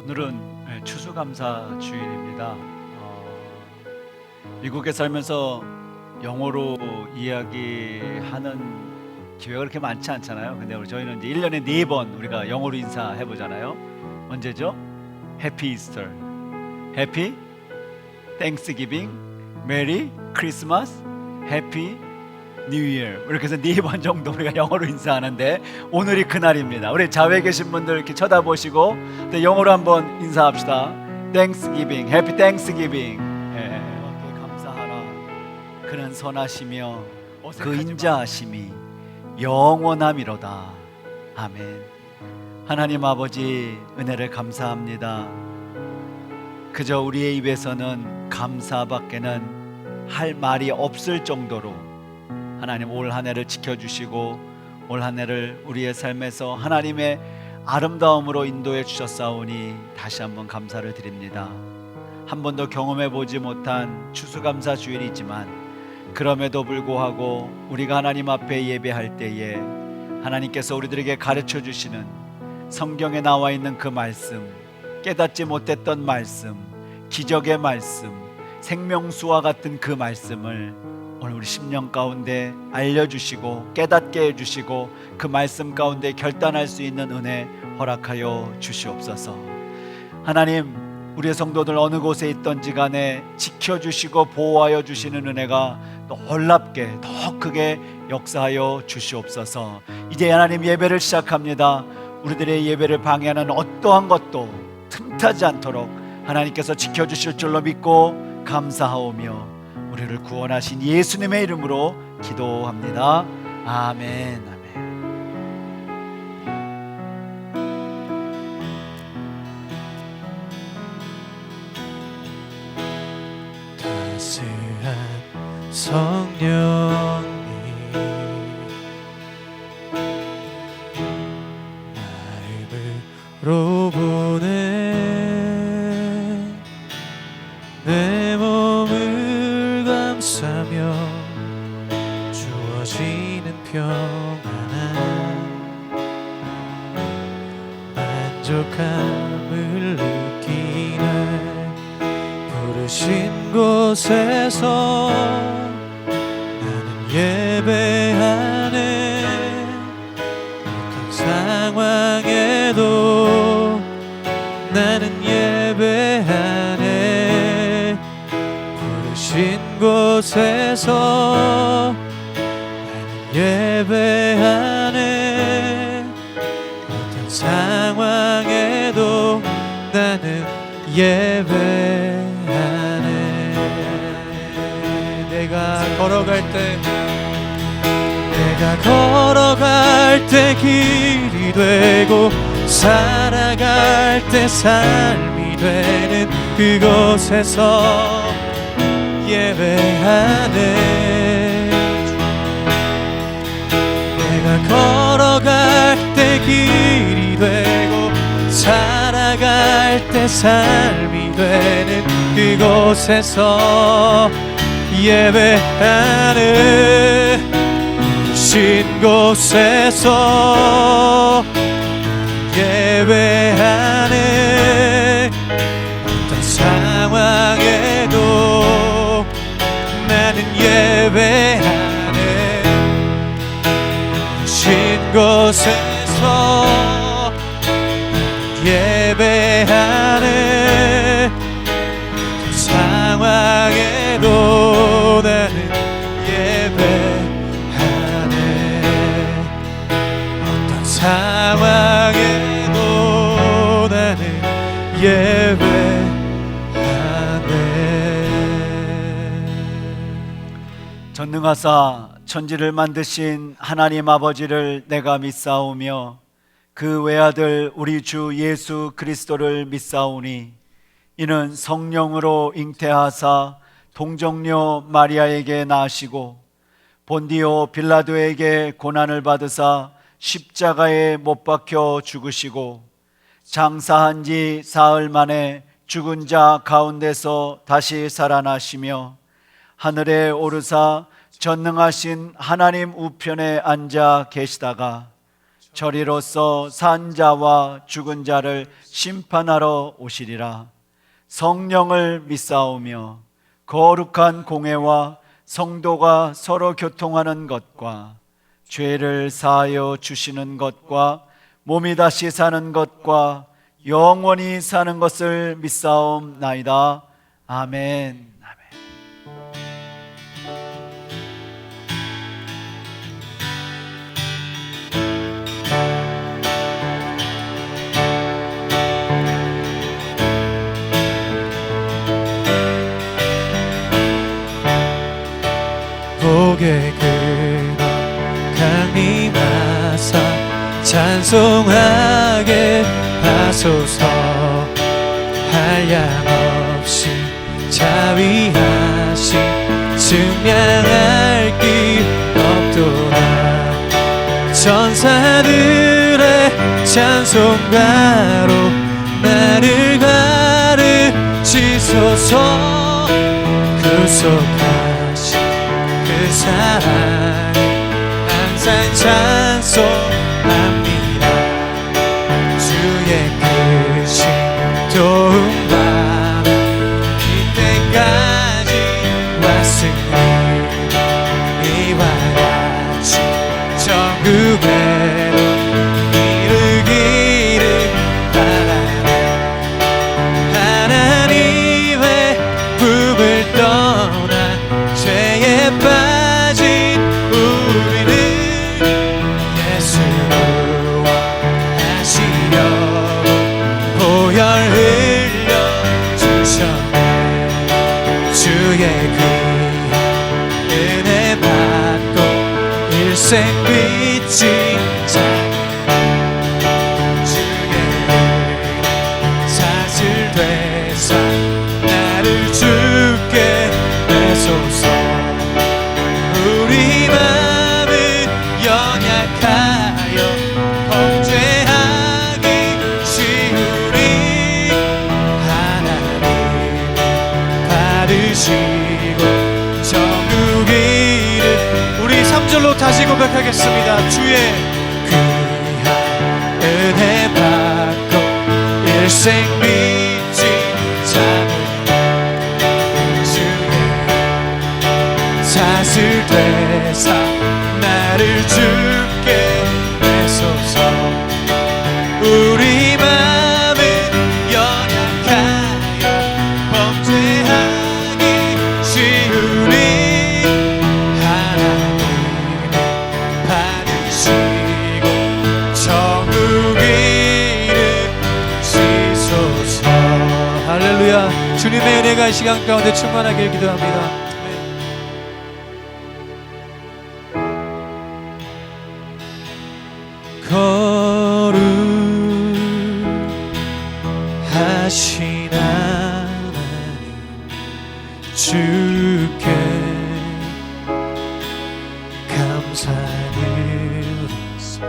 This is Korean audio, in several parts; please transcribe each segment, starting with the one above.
오늘은 추수감사 주일입니다. 미국에 살면서 영어로 이야기하는 기회가 그렇게 많지 않잖아요. 근데 저희는 이제 1년에 4번 우리가 영어로 인사해 보잖아요. 언제죠? 해피 이스터, 해피 땡스기빙, 메리 크리스마스, 해피 뉴 이어. 이렇게 해서 4번 정도 우리가 영어로 인사하는데 오늘이 그날입니다. 우리 자외에 계신 분들 이렇게 쳐다보시고 영어로 한번 인사합시다. Thanksgiving, Happy Thanksgiving. 어떻게 감사하라. 그는 선하시며 그 인자하심이 영원함이로다. 아멘. 하나님 아버지 은혜를 감사합니다. 그저 우리의 입에서는 감사밖에는 할 말이 없을 정도로 하나님 올 한 해를 지켜주시고 올 한 해를 우리의 삶에서 하나님의 아름다움으로 인도해 주셨사오니 다시 한번 감사를 드립니다. 한 번도 경험해 보지 못한 추수감사 주일이지만 그럼에도 불구하고 우리가 하나님 앞에 예배할 때에 하나님께서 우리들에게 가르쳐 주시는 성경에 나와 있는 그 말씀, 깨닫지 못했던 말씀, 기적의 말씀, 생명수와 같은 그 말씀을 오늘 우리 심령 가운데 알려주시고 깨닫게 해주시고 그 말씀 가운데 결단할 수 있는 은혜 허락하여 주시옵소서. 하나님, 우리의 성도들 어느 곳에 있던지 간에 지켜주시고 보호하여 주시는 은혜가 놀랍게 더 크게 역사하여 주시옵소서. 이제 하나님 예배를 시작합니다. 우리들의 예배를 방해하는 어떠한 것도 틈타지 않도록 하나님께서 지켜주실 줄로 믿고 감사하오며 우리를 구원하신 예수님의 이름으로 기도합니다. 아멘. 따스한 성령님 마음으로 보내 내 몸을 감싸며 주어지는 평안한 만족함을 느끼네. 부르신 곳에서 나는 예배하네. 어떤 상황에도 나는 예배하네. 부르신 곳에서 나는 예배하네. 어떤 상황에도 나는 예배하네. 내가 걸어갈 때 길이 되고 살아갈 때 삶이 되는 그곳에서 예배하네. 내가 걸어갈 때 길이 되고 살아갈 때 삶이 되는 그곳에서 예배하네. 신 곳에서 예배하네. 어떤 상황에도 나는 예배하네. 신 곳에서 예배하네. 어떤 상황에도 나는 예배하네. 어떤 상황에도 나는 예배하네. 전능하사 천지를 만드신 하나님 아버지를 내가 믿사오며 그 외아들 우리 주 예수 그리스도를 믿사오니 이는 성령으로 잉태하사 동정녀 마리아에게 나시고 본디오 빌라도에게 고난을 받으사 십자가에 못 박혀 죽으시고 장사한 지 사흘 만에 죽은 자 가운데서 다시 살아나시며 하늘에 오르사 전능하신 하나님 우편에 앉아 계시다가 저리로서 산 자와 죽은 자를 심판하러 오시리라. 성령을 믿사오며 거룩한 공회와 성도가 서로 교통하는 것과 죄를 사하여 주시는 것과 몸이 다시 사는 것과 영원히 사는 것을 믿사옵나이다. 아멘. 복의 근원 강림하사 찬송하게 하소서. 한량없이 자위하신 증명할 길 없도다. 천사들의 찬송가로 나를 가르치소서. 구속하신 그 사랑을 항상 찬송합니다. 주의 크신 도움 받아 이때까지 왔으니 이와 같이 천국에로 이르기를 바라네. 하나님의 품을 떠나 죄에 빠진 우리를 예수로 하시려고 보혈 흘려주셨네. 주의 귀한 은혜 받고 일생 빛이 주의 은혜 사슬되사 나를 주께 내소서. 우리 마음은 연약하여 범죄하기 쉬우니 하나님 받으시고 천국 이름. 우리 3절로 다시 고백하겠습니다. 주의 귀한 은혜 받고 일생 믿지 않을 사슬되사 나를 주께 내소서. 우리 마음은 연약하여 범죄하기 쉬우니 하나님 받으시고 천국 이루시소서. 할렐루야. 주님의 은혜가 이 시간 가운데 충만하길 기도합니다. 거룩하신 하나님 주께 감사드리소.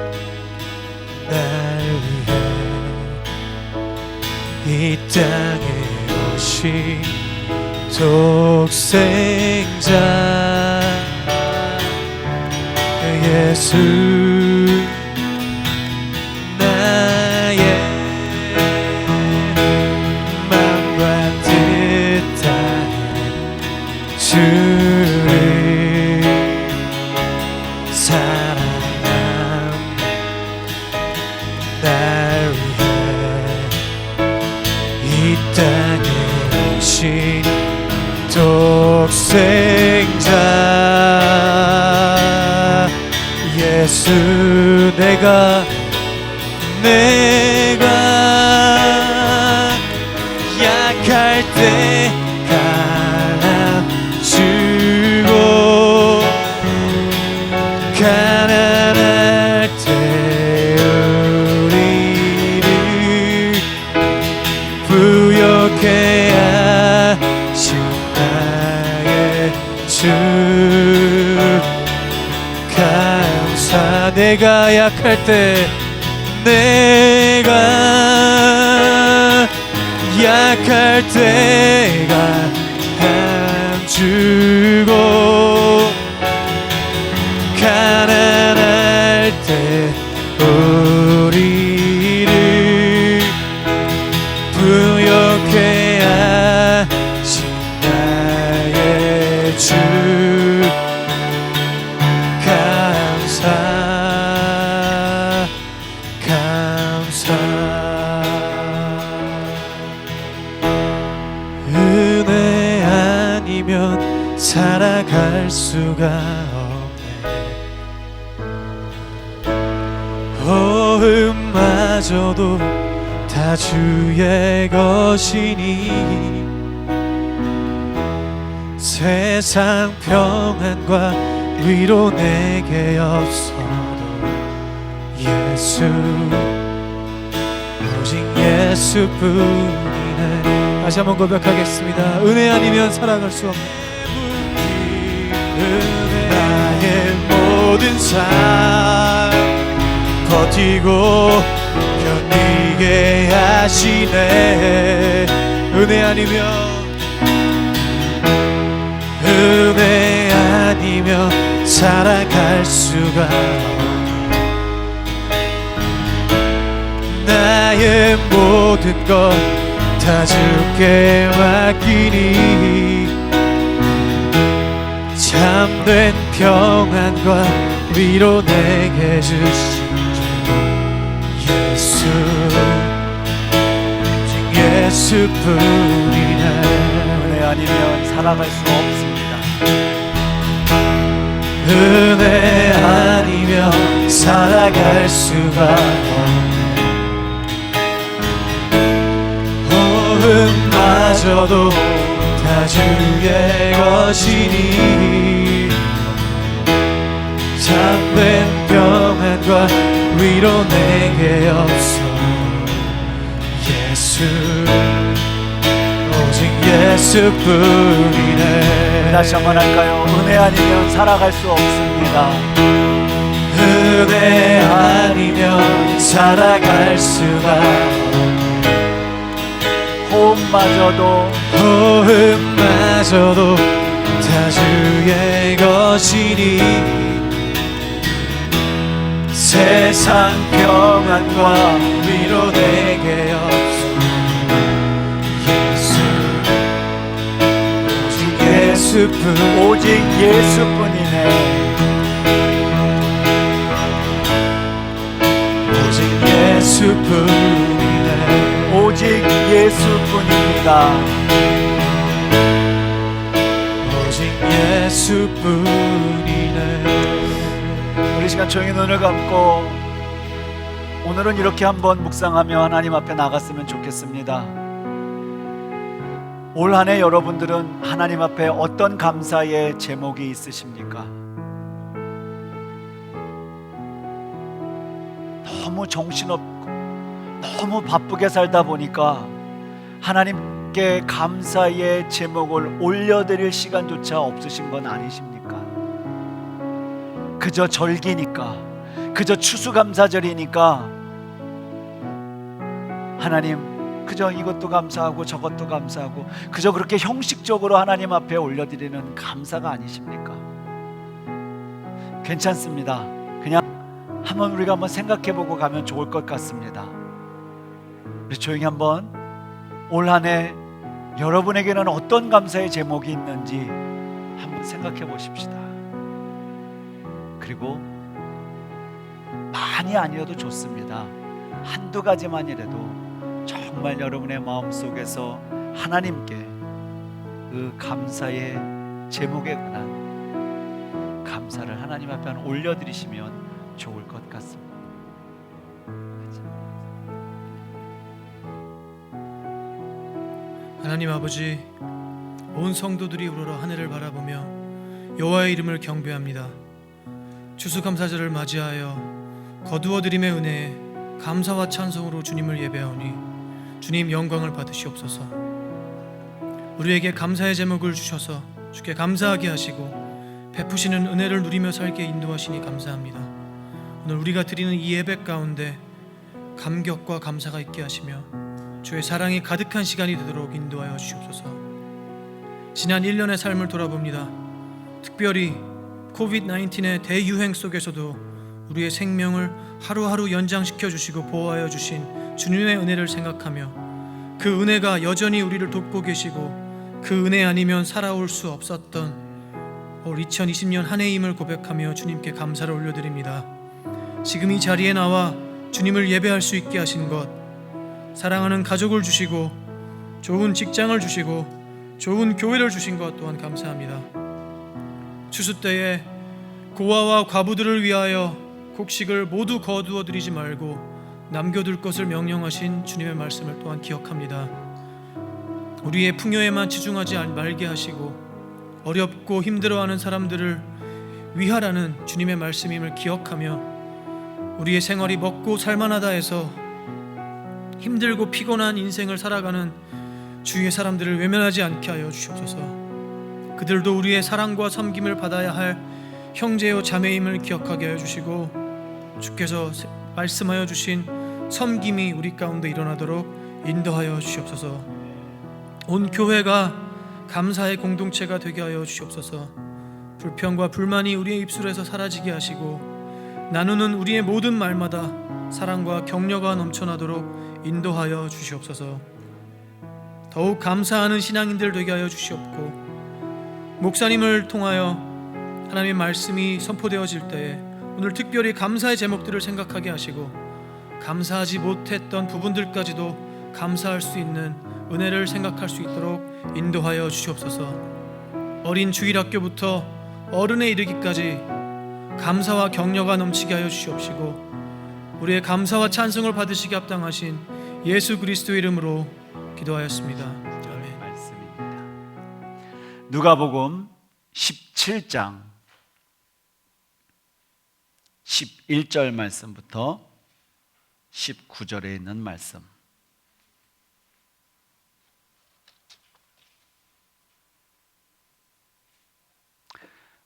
나를 위해 이 땅에 오신 독생자 예수. 나의 마음과 뜻하는 주를 사랑함. 나를 위해 이 땅에 오신 독생자 예수. 내가 약할 때 갈아주고 가난할 때 우리를 부욕해 하신 나의 주. 감사. 내가 약할 때 내가 약할 때가 함주고 가난할 때 주사 은혜 아니면 살아갈 수가 없네. 어음마저도 다 주의 것이니 세상 평안과 위로 내게 없어도 예수 오직 예수뿐이네. 다시 한번 고백하겠습니다. 은혜 아니면 살아갈 수 없네. 나의 모든 삶 버티고 견디게 하시네. 은혜 아니면 살아갈 수가 없네. 나의 모든 것 다 주께 맡기니 참된 평안과 위로 내게 주신 예수 오직 예수뿐이네. 은혜 아니면 살아갈 수 없습니다. 은혜 아니면 살아갈 수가 없네. 마저도 다 주의 것이니 참된 평안과 위로 내게 없어 예수 오직 예수뿐이네. 다시 한번 할까요? 은혜 아니면 살아갈 수 없습니다. 은혜 아니면 살아갈 수가 없네. 호흡마저도 다 주의 것이니 세상 평안과 위로 내게 없어 예수 오직 예수뿐이네. 오직 예수뿐이네. 오직 예수뿐입니다. 오직 예수뿐이네. 우리 시간 조용히 눈을 감고 오늘은 이렇게 한번 묵상하며 하나님 앞에 나갔으면 좋겠습니다. 올 한 해 여러분들은 하나님 앞에 어떤 감사의 제목이 있으십니까? 너무 정신없고 너무 바쁘게 살다 보니까 하나님께 감사의 제목을 올려드릴 시간조차 없으신 건 아니십니까? 그저 절기니까, 그저 추수감사절이니까 하나님 그저 이것도 감사하고 저것도 감사하고 그저 그렇게 형식적으로 하나님 앞에 올려드리는 감사가 아니십니까? 괜찮습니다. 그냥 한번 우리가 한번 생각해보고 가면 좋을 것 같습니다. 우리 조용히 한번 올 한 해 여러분에게는 어떤 감사의 제목이 있는지 한번 생각해 보십시다. 그리고 많이 아니어도 좋습니다. 한두 가지만이라도 정말 여러분의 마음속에서 하나님께 그 감사의 제목에 관한 감사를 하나님 앞에 올려드리시면 좋을 것 같습니다. 하나님 아버지, 온 성도들이 우러러 하늘을 바라보며 여호와의 이름을 경배합니다. 추수감사절을 맞이하여 거두어드림의 은혜에 감사와 찬송으로 주님을 예배하오니 주님 영광을 받으시옵소서. 우리에게 감사의 제목을 주셔서 주께 감사하게 하시고 베푸시는 은혜를 누리며 살게 인도하시니 감사합니다. 오늘 우리가 드리는 이 예배 가운데 감격과 감사가 있게 하시며 주의 사랑이 가득한 시간이 되도록 인도하여 주시옵소서. 지난 1년의 삶을 돌아봅니다. 특별히 코비드-19의 대유행 속에서도 우리의 생명을 하루하루 연장시켜 주시고 보호하여 주신 주님의 은혜를 생각하며 그 은혜가 여전히 우리를 돕고 계시고 그 은혜 아니면 살아올 수 없었던 올 2020년 한 해임을 고백하며 주님께 감사를 올려드립니다. 지금 이 자리에 나와 주님을 예배할 수 있게 하신 것, 사랑하는 가족을 주시고 좋은 직장을 주시고 좋은 교회를 주신 것 또한 감사합니다. 추수 때에 고아와 과부들을 위하여 곡식을 모두 거두어 드리지 말고 남겨둘 것을 명령하신 주님의 말씀을 또한 기억합니다. 우리의 풍요에만 치중하지 말게 하시고 어렵고 힘들어하는 사람들을 위하라는 주님의 말씀임을 기억하며 우리의 생활이 먹고 살만하다 해서 힘들고 피곤한 인생을 살아가는 주위의 사람들을 외면하지 않게 하여 주시옵소서. 그들도 우리의 사랑과 섬김을 받아야 할 형제요 자매임을 기억하게 하여 주시고 주께서 말씀하여 주신 섬김이 우리 가운데 일어나도록 인도하여 주시옵소서. 온 교회가 감사의 공동체가 되게 하여 주시옵소서. 불평과 불만이 우리의 입술에서 사라지게 하시고 나누는 우리의 모든 말마다 사랑과 격려가 넘쳐나도록 인도하여 주시옵소서. 더욱 감사하는 신앙인들 되게 하여 주시옵고 목사님을 통하여 하나님의 말씀이 선포되어질 때에 오늘 특별히 감사의 제목들을 생각하게 하시고 감사하지 못했던 부분들까지도 감사할 수 있는 은혜를 생각할 수 있도록 인도하여 주시옵소서. 어린 주일학교부터 어른에 이르기까지 감사와 격려가 넘치게 하여 주시옵시고 우리의 감사와 찬송을 받으시기 합당하신 예수 그리스도의 이름으로 기도하였습니다. 아멘. 말씀입니다. 누가복음 17장 11절 말씀부터 19절에 있는 말씀.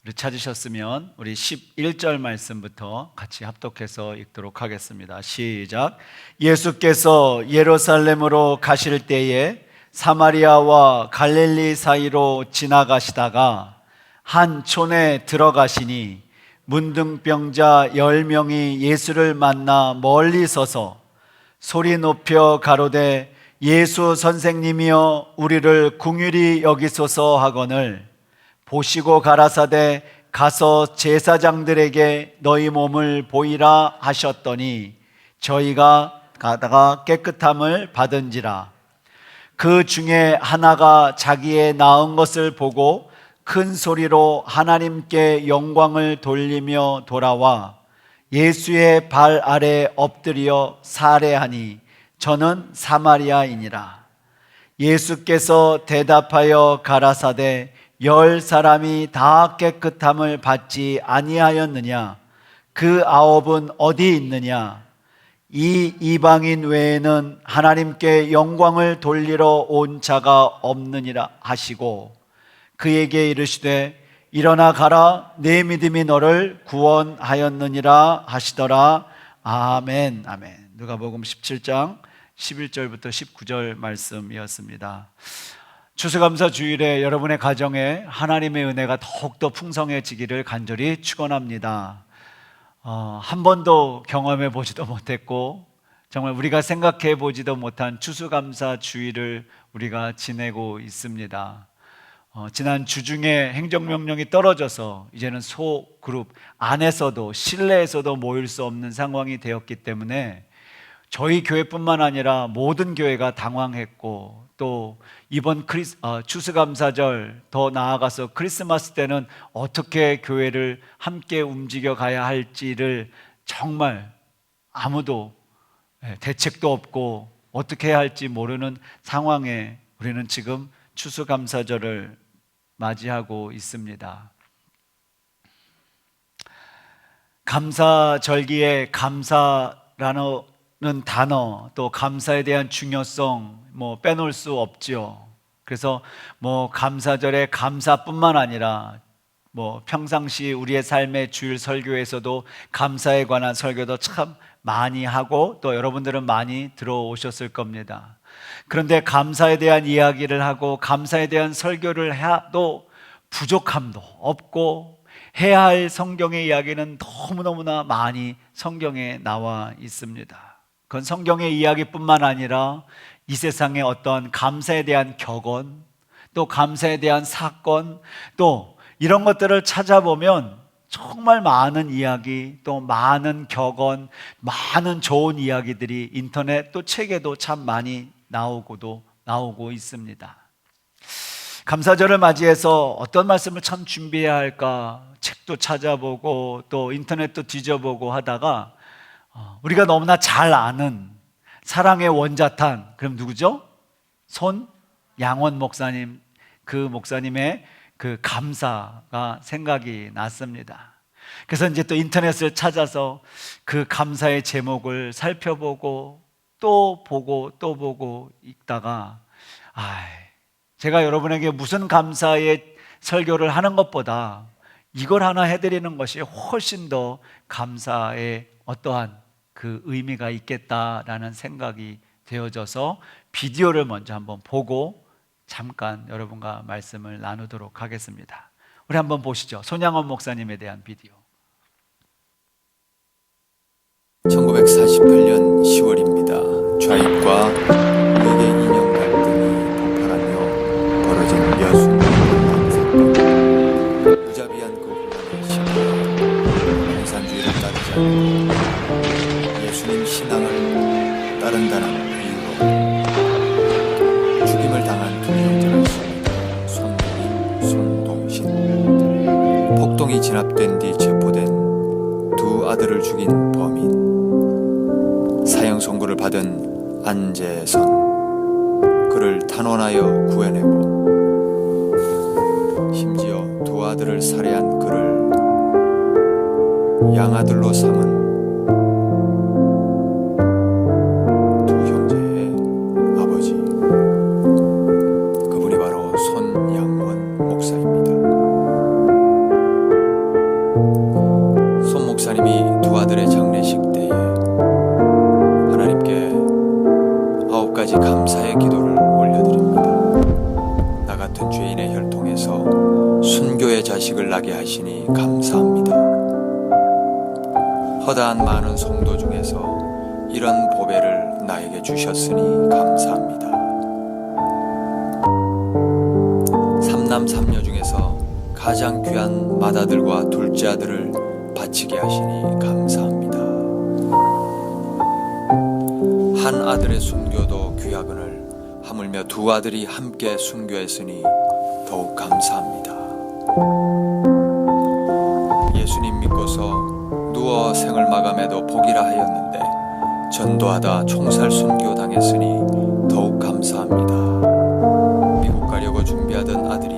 우리 찾으셨으면 우리 11절 말씀부터 같이 합독해서 읽도록 하겠습니다. 시작. 예수께서 예루살렘으로 가실 때에 사마리아와 갈릴리 사이로 지나가시다가 한 촌에 들어가시니 문둥병자 10명이 예수를 만나 멀리 서서 소리 높여 가로되 예수 선생님이여 우리를 긍휼히 여기소서 하거늘 보시고 가라사대 가서 제사장들에게 너희 몸을 보이라 하셨더니 저희가 가다가 깨끗함을 받은지라. 그 중에 하나가 자기의 나은 것을 보고 큰 소리로 하나님께 영광을 돌리며 돌아와 예수의 발 아래 엎드려 살해하니 저는 사마리아인이라. 예수께서 대답하여 가라사대 10사람이 다 깨끗함을 받지 아니하였느냐? 그 9은 어디 있느냐? 이 이방인 외에는 하나님께 영광을 돌리러 온 자가 없느니라 하시고 그에게 이르시되 일어나 가라 내 믿음이 너를 구원하였느니라 하시더라. 아멘. 아멘. 누가복음 17장 11절부터 19절 말씀이었습니다. 추수감사 주일에 여러분의 가정에 하나님의 은혜가 더욱더 풍성해지기를 간절히 축원합니다. 한 번도 경험해 보지도 못했고 정말 우리가 생각해 보지도 못한 추수감사 주일을 우리가 지내고 있습니다. 지난 주중에 행정명령이 떨어져서 이제는 소그룹 안에서도 실내에서도 모일 수 없는 상황이 되었기 때문에 저희 교회뿐만 아니라 모든 교회가 당황했고 또 이번 추수감사절 더 나아가서 크리스마스 때는 어떻게 교회를 함께 움직여 가야 할지를 정말 아무도 대책도 없고 어떻게 해야 할지 모르는 상황에 우리는 지금 추수감사절을 맞이하고 있습니다. 감사절기에 감사라는 단어 또 감사에 대한 중요성 빼놓을 수 없지요. 그래서 감사절에 감사뿐만 아니라 평상시 우리의 삶의 주일 설교에서도 감사에 관한 설교도 참 많이 하고 또 여러분들은 많이 들어오셨을 겁니다. 그런데 감사에 대한 이야기를 하고 감사에 대한 설교를 해도 부족함도 없고 해야 할 성경의 이야기는 너무너무나 많이 성경에 나와 있습니다. 그건 성경의 이야기뿐만 아니라 이 세상의 어떤 감사에 대한 격언 또 감사에 대한 사건 또 이런 것들을 찾아보면 정말 많은 이야기, 또 많은 격언, 많은 좋은 이야기들이 인터넷 또 책에도 참 많이 나오고 있습니다. 감사절을 맞이해서 어떤 말씀을 참 준비해야 할까 책도 찾아보고 또 인터넷도 뒤져보고 하다가 우리가 너무나 잘 아는 사랑의 원자탄, 그럼 누구죠? 손양원 목사님, 그 목사님의 그 감사가 생각이 났습니다. 그래서 이제 또 인터넷을 찾아서 그 감사의 제목을 살펴보고 또 보고 읽다가 제가 여러분에게 무슨 감사의 설교를 하는 것보다 이걸 하나 해드리는 것이 훨씬 더 감사의 어떠한 그 의미가 있겠다라는 생각이 되어져서 비디오를 먼저 한번 보고 잠깐 여러분과 말씀을 나누도록 하겠습니다. 우리 한번 보시죠. 손양원 목사님에 대한 비디오. 1948년 10월입니다. 좌익과 외계 인형 갈등이 폭발하며 벌어진 여순 사건. 무자비한 그 혼란의 시기에 공산주의를 따르지 않고 예수님 신앙을 따른다는 이유로 죽임을 당한 두 형제가 있습니다. 손동인, 손동신. 폭동이 진압된 뒤 체포된 두 아들을 죽인 범인, 사형 선고를 받은 안재선, 그를 탄원하여 구해내고 심지어 두 아들을 살해한 그를 양아들로 삼은 두 형제의 아버지, 그분이 바로 손양원 목사입니다. 손 목사님이 두 아들의 장례식 때에 하나님께 9가지 감사의 기도를 올려드립니다. 나 같은 죄인의 혈통에서 순교의 자식을 나게 하시니 감사합니다. 허다한 많은 성도 중에서 이런 보배를 나에게 주셨으니 감사합니다. 삼남 삼녀 중에서 가장 귀한 맏아들과 둘째 아들을 바치게 하시니 감사합니다. 한 아들의 순교도 귀하거늘 하물며 두 아들이 함께 순교했으니 더욱 감사합니다. 예수님 믿고서 누워 생을 마감해도 복이라 하였는데 전도하다 총살 순교 당했으니 더욱 감사합니다. 미국 가려고 준비하던 아들이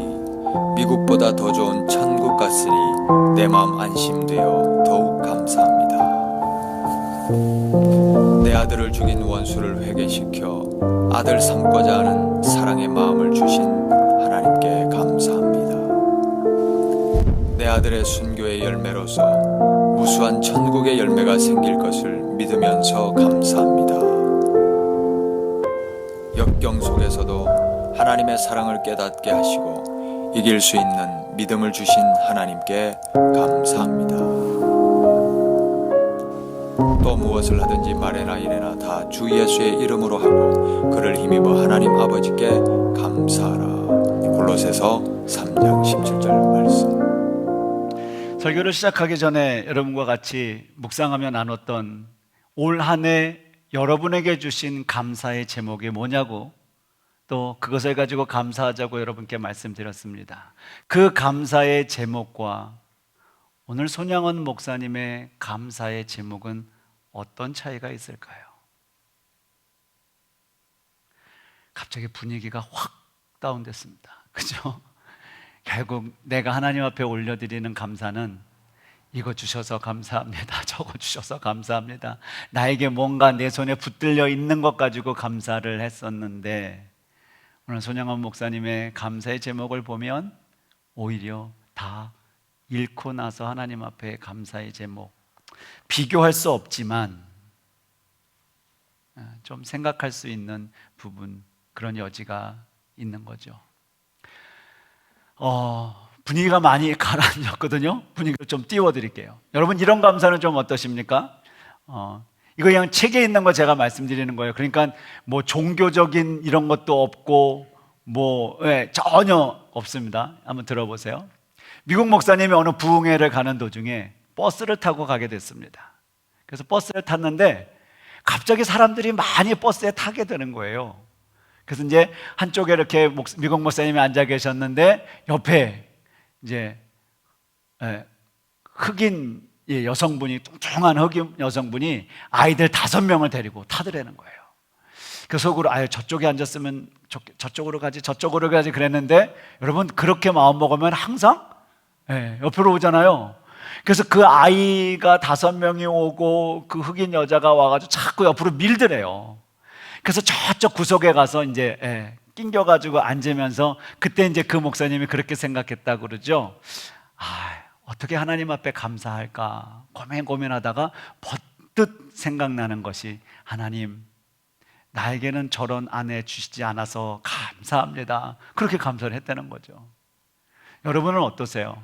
미국보다 더 좋은 천국 갔으니 내 마음 안심되어 더욱 감사합니다. 내 아들을 죽인 원수를 회개시켜 아들 삼고자 하는 사랑의 마음을 주신 하나님께 감사합니다. 내 아들의 순교의 열매로서 무수한 천국의 열매가 생길 것을 믿으면서 감사합니다. 역경 속에서도 하나님의 사랑을 깨닫게 하시고 이길 수 있는 믿음을 주신 하나님께 감사합니다. 또 무엇을 하든지 말이나 이래나 다 주 예수의 이름으로 하고 그를 힘입어 하나님 아버지께 감사하라. 골로새서 3장 17절 말씀. 설교를 시작하기 전에 여러분과 같이 묵상하며 나눴던 올 한 해 여러분에게 주신 감사의 제목이 뭐냐고, 또 그것을 가지고 감사하자고 여러분께 말씀드렸습니다. 그 감사의 제목과 오늘 손양원 목사님의 감사의 제목은 어떤 차이가 있을까요? 갑자기 분위기가 확 다운됐습니다. 그죠? 결국 내가 하나님 앞에 올려드리는 감사는 이거 주셔서 감사합니다, 저거 주셔서 감사합니다, 나에게 뭔가 내 손에 붙들려 있는 것 가지고 감사를 했었는데, 오늘 손양원 목사님의 감사의 제목을 보면 오히려 다 잃고 나서 하나님 앞에 감사의 제목, 비교할 수 없지만 좀 생각할 수 있는 부분, 그런 여지가 있는 거죠. 분위기가 많이 가라앉았거든요. 분위기를 좀 띄워드릴게요. 여러분, 이런 감사는 좀 어떠십니까? 이거 그냥 책에 있는 거 제가 말씀드리는 거예요. 그러니까 뭐 종교적인 이런 것도 없고 전혀 없습니다. 한번 들어보세요. 미국 목사님이 어느 부흥회를 가는 도중에 버스를 타고 가게 됐습니다. 그래서 버스를 탔는데 갑자기 사람들이 많이 버스에 타게 되는 거예요. 그래서 이제 한쪽에 이렇게 미국 목사님이 앉아 계셨는데 옆에 이제 흑인 여성분이, 뚱뚱한 흑인 여성분이 아이들 5명을 데리고 타더라는 거예요. 그 속으로 저쪽에 앉았으면 저쪽으로 가지 그랬는데, 여러분 그렇게 마음 먹으면 항상 옆으로 오잖아요. 그래서 그 아이가 5명이 오고 그 흑인 여자가 와가지고 자꾸 옆으로 밀더래요. 그래서 저쪽 구석에 가서 이제 낑겨가지고 앉으면서, 그때 이제 그 목사님이 그렇게 생각했다고 그러죠. 어떻게 하나님 앞에 감사할까 고민하다가 버뜩 생각나는 것이, 하나님 나에게는 저런 아내 주시지 않아서 감사합니다. 그렇게 감사를 했다는 거죠. 여러분은 어떠세요?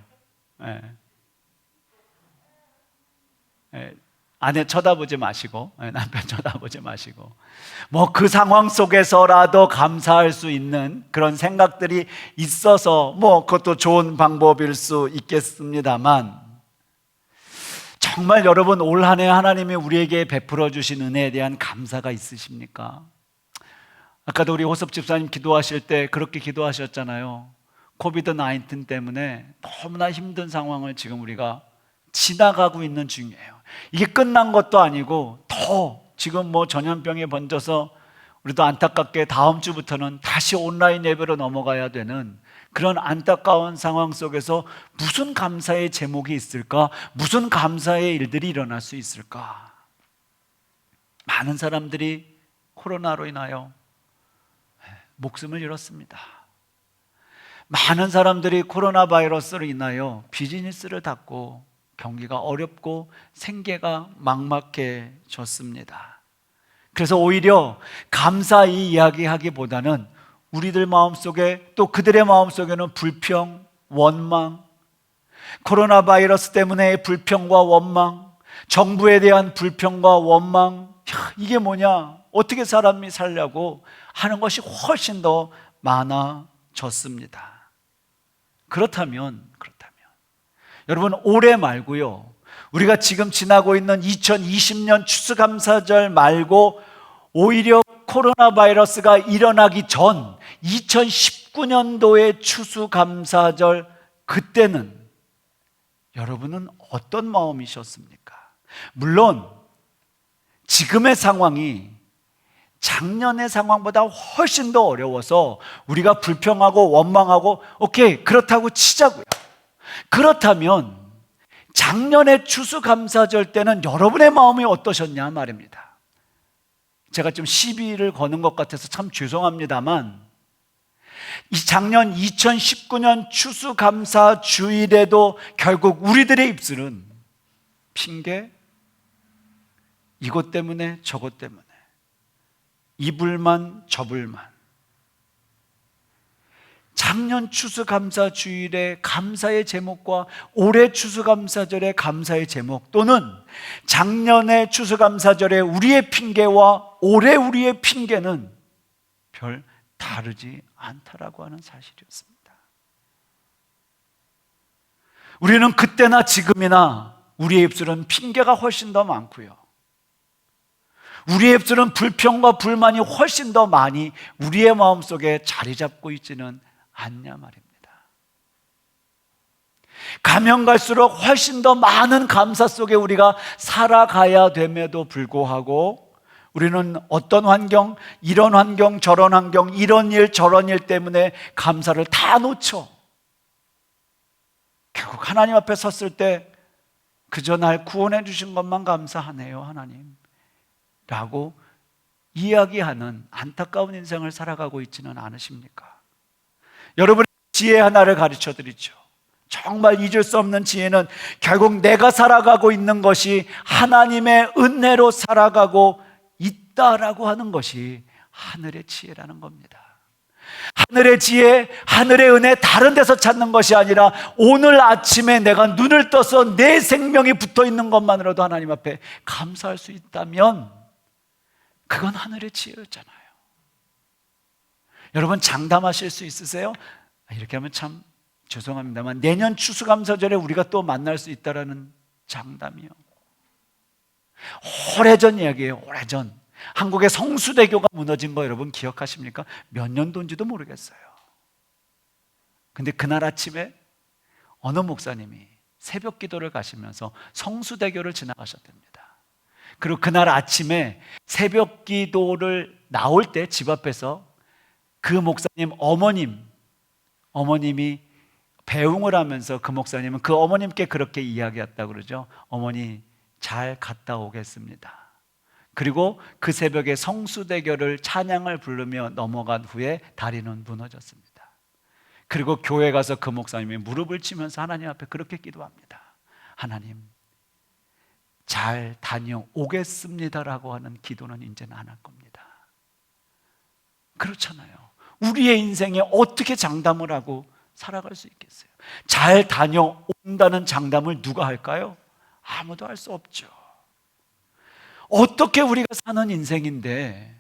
아내 쳐다보지 마시고, 남편 쳐다보지 마시고, 뭐 그 상황 속에서라도 감사할 수 있는 그런 생각들이 있어서 뭐 그것도 좋은 방법일 수 있겠습니다만, 정말 여러분 올 한 해 하나님이 우리에게 베풀어 주신 은혜에 대한 감사가 있으십니까? 아까도 우리 호섭 집사님 기도하실 때 그렇게 기도하셨잖아요. 코비드 19 때문에 너무나 힘든 상황을 지금 우리가 지나가고 있는 중이에요. 이게 끝난 것도 아니고 더 지금 뭐 전염병에 번져서 우리도 안타깝게 다음 주부터는 다시 온라인 예배로 넘어가야 되는 그런 안타까운 상황 속에서 무슨 감사의 제목이 있을까? 무슨 감사의 일들이 일어날 수 있을까? 많은 사람들이 코로나로 인하여 목숨을 잃었습니다. 많은 사람들이 코로나 바이러스로 인하여 비즈니스를 닫고 경기가 어렵고 생계가 막막해졌습니다. 그래서 오히려 감사 이 이야기하기보다는 우리들 마음속에, 또 그들의 마음속에는 불평, 원망, 코로나 바이러스 때문에 불평과 원망, 정부에 대한 불평과 원망, 이게 뭐냐, 어떻게 사람이 살려고 하는 것이 훨씬 더 많아졌습니다. 그렇다면 여러분, 올해 말고요, 우리가 지금 지나고 있는 2020년 추수감사절 말고 오히려 코로나 바이러스가 일어나기 전 2019년도의 추수감사절, 그때는 여러분은 어떤 마음이셨습니까? 물론 지금의 상황이 작년의 상황보다 훨씬 더 어려워서 우리가 불평하고 원망하고 오케이, 그렇다고 치자고요. 그렇다면 작년의 추수감사절 때는 여러분의 마음이 어떠셨냐 말입니다. 제가 좀 시비를 거는 것 같아서 참 죄송합니다만, 이 작년 2019년 추수감사 주일에도 결국 우리들의 입술은 핑계, 이것 때문에 저것 때문에, 이불만 저불만. 작년 추수감사 주일의 감사의 제목과 올해 추수감사절의 감사의 제목, 또는 작년의 추수감사절의 우리의 핑계와 올해 우리의 핑계는 별 다르지 않다라고 하는 사실이었습니다. 우리는 그때나 지금이나 우리의 입술은 핑계가 훨씬 더 많고요, 우리의 입술은 불평과 불만이 훨씬 더 많이 우리의 마음속에 자리 잡고 있지는 않냐 말입니다. 가면 갈수록 훨씬 더 많은 감사 속에 우리가 살아가야 됨에도 불구하고 우리는 어떤 환경, 이런 환경, 저런 환경, 이런 일, 저런 일 때문에 감사를 다 놓쳐 결국 하나님 앞에 섰을 때 그저 날 구원해 주신 것만 감사하네요, 하나님 라고 이야기하는 안타까운 인생을 살아가고 있지는 않으십니까? 여러분의 지혜 하나를 가르쳐 드리죠. 정말 잊을 수 없는 지혜는 결국 내가 살아가고 있는 것이 하나님의 은혜로 살아가고 있다라고 하는 것이 하늘의 지혜라는 겁니다. 하늘의 지혜, 하늘의 은혜 다른 데서 찾는 것이 아니라 오늘 아침에 내가 눈을 떠서 내 생명이 붙어 있는 것만으로도 하나님 앞에 감사할 수 있다면 그건 하늘의 지혜였잖아요. 여러분 장담하실 수 있으세요? 이렇게 하면 참 죄송합니다만 내년 추수감사절에 우리가 또 만날 수 있다라는 장담이요. 오래전 이야기예요. 오래전 한국의 성수대교가 무너진 거 여러분 기억하십니까? 몇 년도인지도 모르겠어요. 근데 그날 아침에 어느 목사님이 새벽 기도를 가시면서 성수대교를 지나가셨답니다. 그리고 그날 아침에 새벽 기도를 나올 때 집 앞에서 그 목사님 어머님이 배웅을 하면서 그 목사님은 그 어머님께 그렇게 이야기했다고 그러죠. 어머니 잘 갔다 오겠습니다. 그리고 그 새벽에 성수대교를 찬양을 부르며 넘어간 후에 다리는 무너졌습니다. 그리고 교회 가서 그 목사님이 무릎을 치면서 하나님 앞에 그렇게 기도합니다. 하나님 잘 다녀오겠습니다라고 하는 기도는 이제는 안 할 겁니다. 그렇잖아요. 우리의 인생에 어떻게 장담을 하고 살아갈 수 있겠어요? 잘 다녀온다는 장담을 누가 할까요? 아무도 할 수 없죠. 어떻게 우리가 사는 인생인데,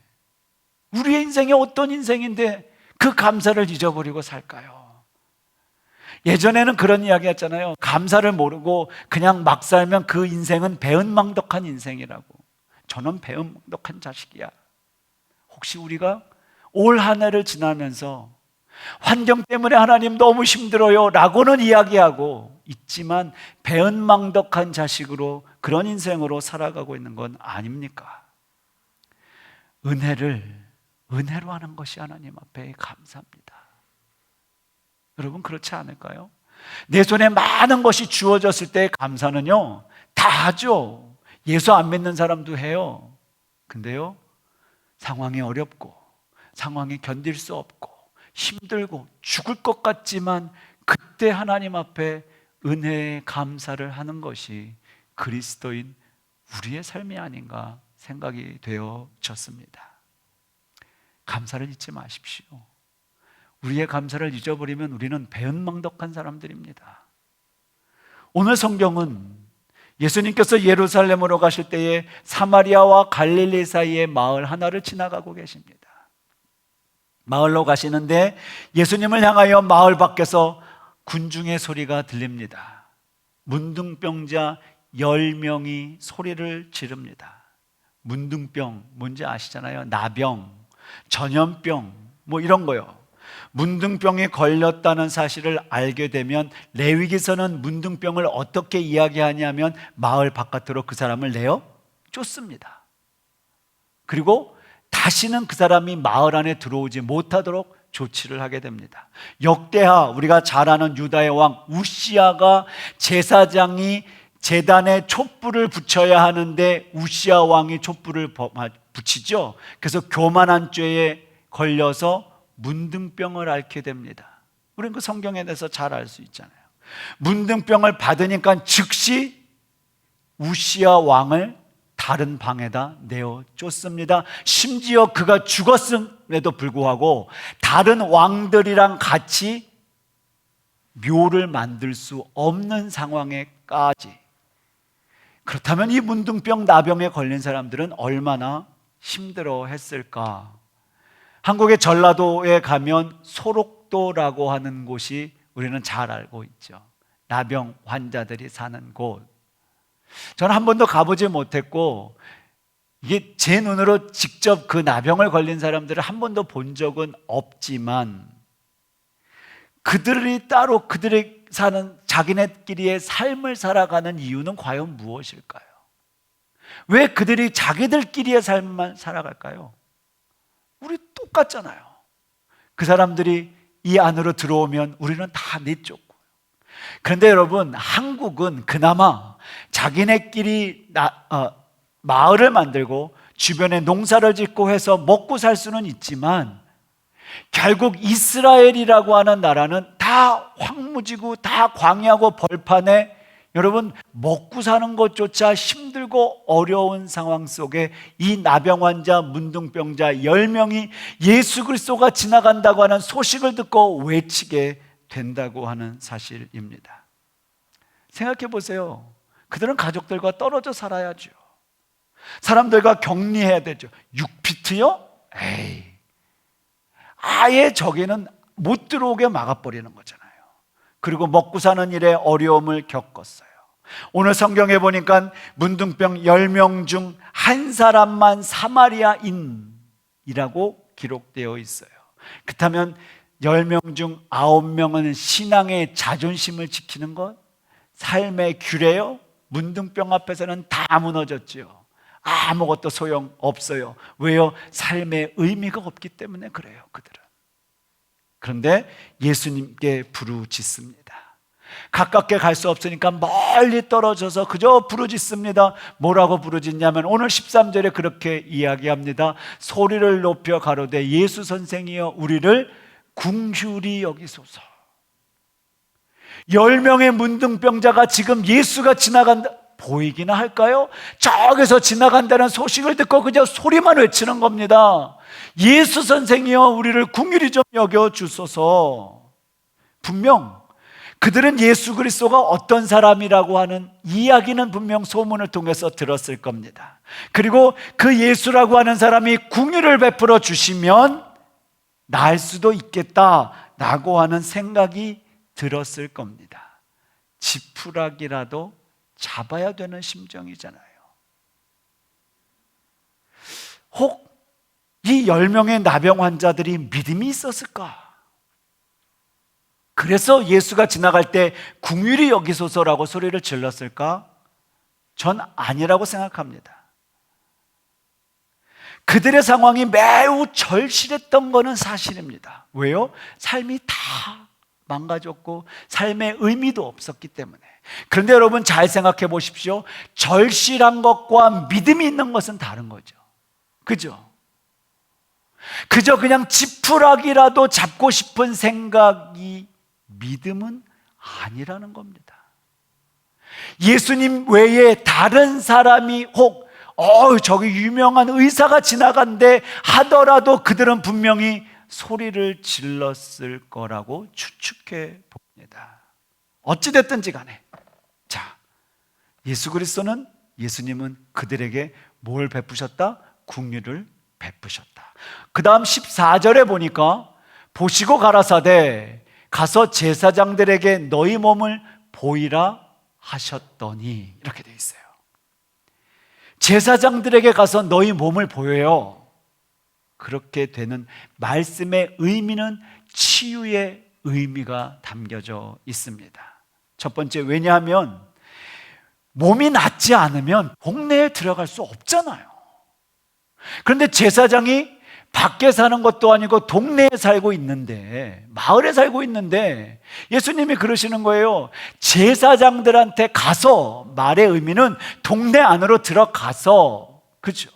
우리의 인생이 어떤 인생인데 그 감사를 잊어버리고 살까요? 예전에는 그런 이야기 했잖아요. 감사를 모르고 그냥 막 살면 그 인생은 배은망덕한 인생이라고. 저는 배은망덕한 자식이야. 혹시 우리가 올 한 해를 지나면서 환경 때문에 하나님 너무 힘들어요 라고는 이야기하고 있지만 배은망덕한 자식으로 그런 인생으로 살아가고 있는 건 아닙니까? 은혜로 하는 것이 하나님 앞에 감사합니다. 여러분 그렇지 않을까요? 내 손에 많은 것이 주어졌을 때 감사는요 다 하죠. 예수 안 믿는 사람도 해요. 근데요 상황이 어렵고 상황이 견딜 수 없고 힘들고 죽을 것 같지만 그때 하나님 앞에 은혜의 감사를 하는 것이 그리스도인 우리의 삶이 아닌가 생각이 되어졌습니다. 감사를 잊지 마십시오. 우리의 감사를 잊어버리면 우리는 배은망덕한 사람들입니다. 오늘 성경은 예수님께서 예루살렘으로 가실 때에 사마리아와 갈릴리 사이의 마을 하나를 지나가고 계십니다. 마을로 가시는데 예수님을 향하여 마을 밖에서 군중의 소리가 들립니다. 문둥병자 10명이 소리를 지릅니다. 문둥병 뭔지 아시잖아요. 나병, 전염병 뭐 이런 거요. 문둥병에 걸렸다는 사실을 알게 되면 레위기서는 문둥병을 어떻게 이야기하냐면 마을 바깥으로 그 사람을 내어 쫓습니다. 그리고 다시는 그 사람이 마을 안에 들어오지 못하도록 조치를 하게 됩니다. 역대하 우리가 잘 아는 유다의 왕 우시아가 제사장이 제단에 촛불을 붙여야 하는데 우시아 왕이 촛불을 붙이죠. 그래서 교만한 죄에 걸려서 문둥병을 앓게 됩니다. 우리는 그 성경에 대해서 잘 알 수 있잖아요. 문둥병을 받으니까 즉시 우시아 왕을 다른 방에다 내어 쫓습니다. 심지어 그가 죽었음에도 불구하고 다른 왕들이랑 같이 묘를 만들 수 없는 상황에까지. 그렇다면 이 문둥병 나병에 걸린 사람들은 얼마나 힘들어 했을까? 한국의 전라도에 가면 소록도라고 하는 곳이 우리는 잘 알고 있죠. 나병 환자들이 사는 곳. 저는 한 번도 가보지 못했고 이게 제 눈으로 직접 그 나병을 걸린 사람들을 한 번도 본 적은 없지만 그들이 따로 그들이 사는 자기네끼리의 삶을 살아가는 이유는 과연 무엇일까요? 왜 그들이 자기들끼리의 삶만 살아갈까요? 우리 똑같잖아요. 그 사람들이 이 안으로 들어오면 우리는 다 내쫓고. 그런데 여러분 한국은 그나마 자기네끼리 마을을 만들고 주변에 농사를 짓고 해서 먹고 살 수는 있지만 결국 이스라엘이라고 하는 나라는 다 황무지고 다 광야고 벌판에 여러분 먹고 사는 것조차 힘들고 어려운 상황 속에 이 나병 환자 문둥병자 10명이 예수 그리스도가 지나간다고 하는 소식을 듣고 외치게 된다고 하는 사실입니다. 생각해 보세요. 그들은 가족들과 떨어져 살아야죠. 사람들과 격리해야 되죠. 6피트요? 에이, 아예 저기는 못 들어오게 막아버리는 거잖아요. 그리고 먹고 사는 일에 어려움을 겪었어요. 오늘 성경에 보니까 문둥병 10명 중 한 사람만 사마리아인이라고 기록되어 있어요. 그렇다면 10명 중 9명은 신앙의 자존심을 지키는 것, 삶의 규례요. 문둥병 앞에서는 다 무너졌죠. 아무것도 소용없어요. 왜요? 삶의 의미가 없기 때문에 그래요, 그들은. 그런데 예수님께 부르짖습니다. 가깝게 갈 수 없으니까 멀리 떨어져서 그저 부르짖습니다. 뭐라고 부르짖냐면 오늘 13절에 그렇게 이야기합니다. 소리를 높여 가로되 예수 선생이여 우리를 긍휼히 여기소서. 10명의 문둥병자가 지금 예수가 지나간다 보이기나 할까요? 저기서 지나간다는 소식을 듣고 그저 소리만 외치는 겁니다. 예수 선생이여 우리를 긍휼히 좀 여겨 주소서. 분명 그들은 예수 그리스도가 어떤 사람이라고 하는 이야기는 분명 소문을 통해서 들었을 겁니다. 그리고 그 예수라고 하는 사람이 긍휼을 베풀어 주시면 나을 수도 있겠다라고 하는 생각이 들었을 겁니다. 지푸라기라도 잡아야 되는 심정이잖아요. 혹 이 10명의 나병 환자들이 믿음이 있었을까? 그래서 예수가 지나갈 때 긍휼히 여기소서라고 소리를 질렀을까? 전 아니라고 생각합니다. 그들의 상황이 매우 절실했던 것은 사실입니다. 왜요? 삶이 다 망가졌고 삶의 의미도 없었기 때문에. 그런데 여러분 잘 생각해 보십시오. 절실한 것과 믿음이 있는 것은 다른 거죠. 그죠? 그저 그냥 지푸라기라도 잡고 싶은 생각이 믿음은 아니라는 겁니다. 예수님 외에 다른 사람이 혹 저기 유명한 의사가 지나간대 하더라도 그들은 분명히 소리를 질렀을 거라고 추측해 봅니다. 어찌됐든지 간에 자, 예수님은 그들에게 뭘 베푸셨다? 긍휼을 베푸셨다. 그 다음 14절에 보니까 보시고 가라사대 가서 제사장들에게 너희 몸을 보이라 하셨더니 이렇게 돼 있어요. 제사장들에게 가서 너희 몸을 보여요. 그렇게 되는 말씀의 의미는 치유의 의미가 담겨져 있습니다. 첫 번째, 왜냐하면 몸이 낫지 않으면 동네에 들어갈 수 없잖아요. 그런데 제사장이 밖에 사는 것도 아니고 동네에 살고 있는데, 마을에 살고 있는데 예수님이 그러시는 거예요. 제사장들한테 가서, 말의 의미는 동네 안으로 들어가서, 그죠?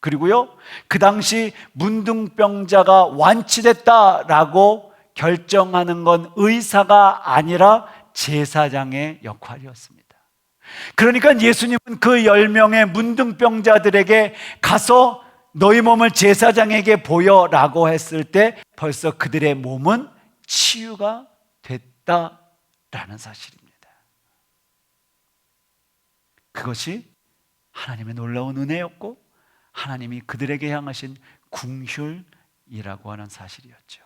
그리고요, 그 당시 문둥병자가 완치됐다라고 결정하는 건 의사가 아니라 제사장의 역할이었습니다. 그러니까 예수님은 그 10명의 문둥병자들에게 가서 너희 몸을 제사장에게 보여라고 했을 때 벌써 그들의 몸은 치유가 됐다라는 사실입니다. 그것이 하나님의 놀라운 은혜였고 하나님이 그들에게 향하신 긍휼이라고 하는 사실이었죠.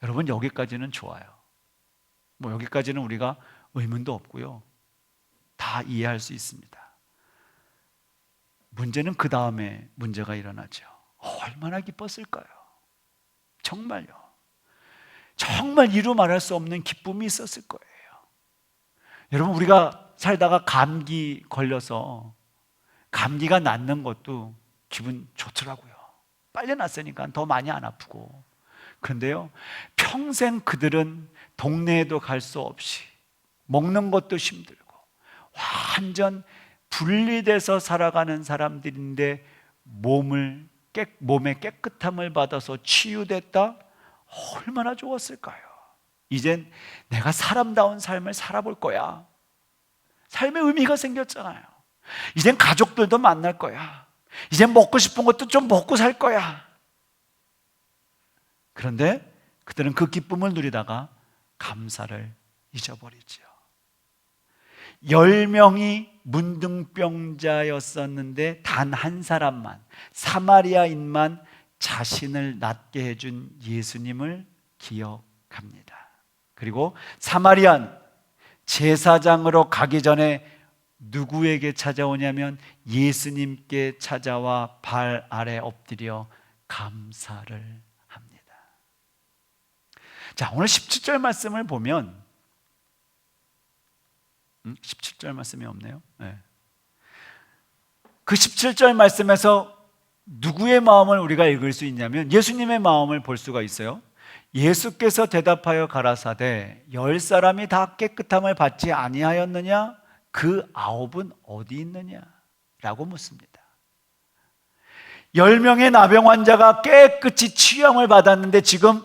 여러분, 여기까지는 좋아요. 여기까지는 우리가 의문도 없고요, 다 이해할 수 있습니다. 문제는 그 다음에 문제가 일어나죠. 얼마나 기뻤을까요? 정말요. 정말 이루 말할 수 없는 기쁨이 있었을 거예요. 여러분, 우리가 살다가 감기 걸려서 감기가 낫는 것도 기분 좋더라고요. 빨리 낫으니까 더 많이 안 아프고. 그런데요, 평생 그들은 동네에도 갈 수 없이 먹는 것도 힘들고 완전 분리돼서 살아가는 사람들인데 몸의 깨끗함을 받아서 치유됐다? 얼마나 좋았을까요? 이젠 내가 사람다운 삶을 살아볼 거야. 삶의 의미가 생겼잖아요. 이젠 가족들도 만날 거야. 이젠 먹고 싶은 것도 좀 먹고 살 거야. 그런데 그들은 그 기쁨을 누리다가 감사를 잊어버리죠. 10명이 문둥병자였었는데 단 한 사람만, 사마리아인만 자신을 낫게 해준 예수님을 기억합니다. 그리고 사마리안 제사장으로 가기 전에 누구에게 찾아오냐면 예수님께 찾아와 발 아래 엎드려 감사를 합니다. 자, 오늘 17절 말씀을 보면 17절 말씀이 없네요. 네. 그 17절 말씀에서 누구의 마음을 우리가 읽을 수 있냐면 예수님의 마음을 볼 수가 있어요. 예수께서 대답하여 가라사대 10사람이 다 깨끗함을 받지 아니하였느냐? 그 9은 어디 있느냐? 라고 묻습니다. 10명의 나병 환자가 깨끗이 치유함을 받았는데 지금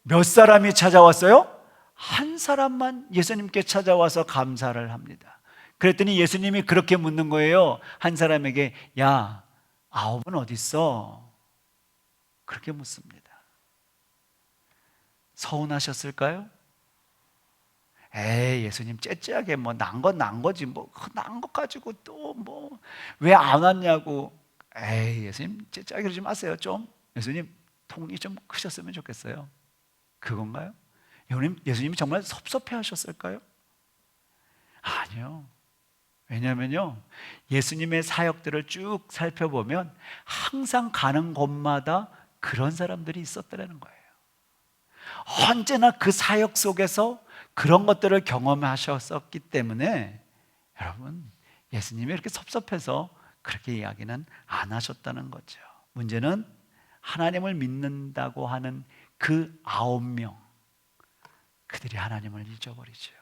몇 사람이 찾아왔어요? 한 사람만 예수님께 찾아와서 감사를 합니다. 그랬더니 예수님이 그렇게 묻는 거예요. 한 사람에게 야, 9은 어디 있어? 그렇게 묻습니다. 서운하셨을까요? 에이, 예수님 째째하게 뭐 난 건 난 거지 뭐 난 것 가지고 또 뭐 왜 안 왔냐고. 에이, 예수님 째째하게 그러지 마세요. 좀 예수님 통이 좀 크셨으면 좋겠어요. 그건가요? 예수님이 정말 섭섭해 하셨을까요? 아니요. 왜냐면요, 예수님의 사역들을 쭉 살펴보면 항상 가는 곳마다 그런 사람들이 있었다는 거예요. 언제나 그 사역 속에서 그런 것들을 경험하셨었기 때문에 여러분, 예수님이 이렇게 섭섭해서 그렇게 이야기는 안 하셨다는 거죠. 문제는 하나님을 믿는다고 하는 그 9명, 그들이 하나님을 잊어버리죠.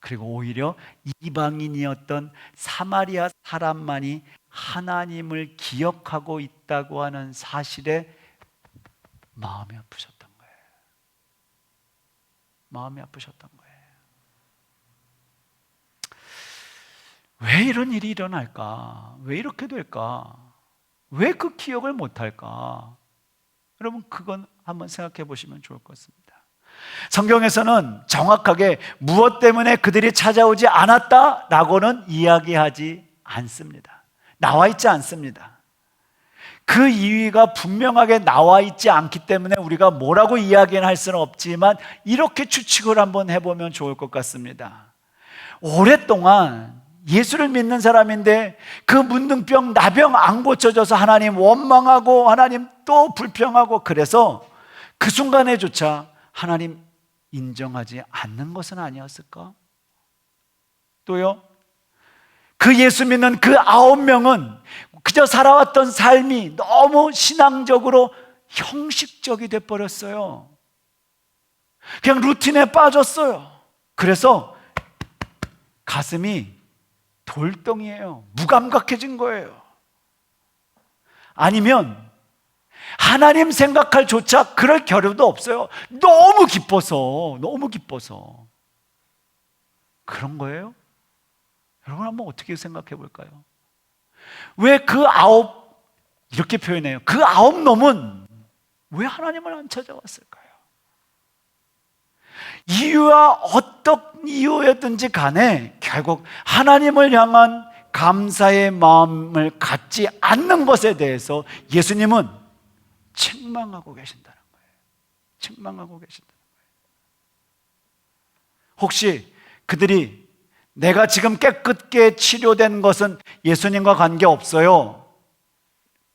그리고 오히려 이방인이었던 사마리아 사람만이 하나님을 기억하고 있다고 하는 사실에 마음이 아프셨던 거예요. 마음이 아프셨던 거예요. 왜 이런 일이 일어날까? 왜 이렇게 될까? 왜 그 기억을 못할까? 여러분, 그건 한번 생각해 보시면 좋을 것 같습니다. 성경에서는 정확하게 무엇 때문에 그들이 찾아오지 않았다라고는 이야기하지 않습니다. 나와 있지 않습니다. 그 이유가 분명하게 나와 있지 않기 때문에 우리가 뭐라고 이야기는 할 수는 없지만 이렇게 추측을 한번 해보면 좋을 것 같습니다. 오랫동안 예수를 믿는 사람인데 그 문둥병, 나병 안 고쳐져서 하나님 원망하고 하나님 또 불평하고, 그래서 그 순간에조차 하나님 인정하지 않는 것은 아니었을까? 또요, 그 예수 믿는 그 9명은 그저 살아왔던 삶이 너무 신앙적으로 형식적이 돼버렸어요. 그냥 루틴에 빠졌어요. 그래서 가슴이 돌덩이에요. 무감각해진 거예요. 아니면 하나님 생각할 조차 그럴 겨를도 없어요. 너무 기뻐서 그런 거예요. 여러분, 한번 어떻게 생각해 볼까요? 왜 그 9, 이렇게 표현해요. 그 9놈은 왜 하나님을 안 찾아왔을까요? 이유와 어떤 이유였든지 간에 결국 하나님을 향한 감사의 마음을 갖지 않는 것에 대해서 예수님은 책망하고 계신다는 거예요. 책망하고 계신다는 거예요. 혹시 그들이 내가 지금 깨끗게 치료된 것은 예수님과 관계없어요,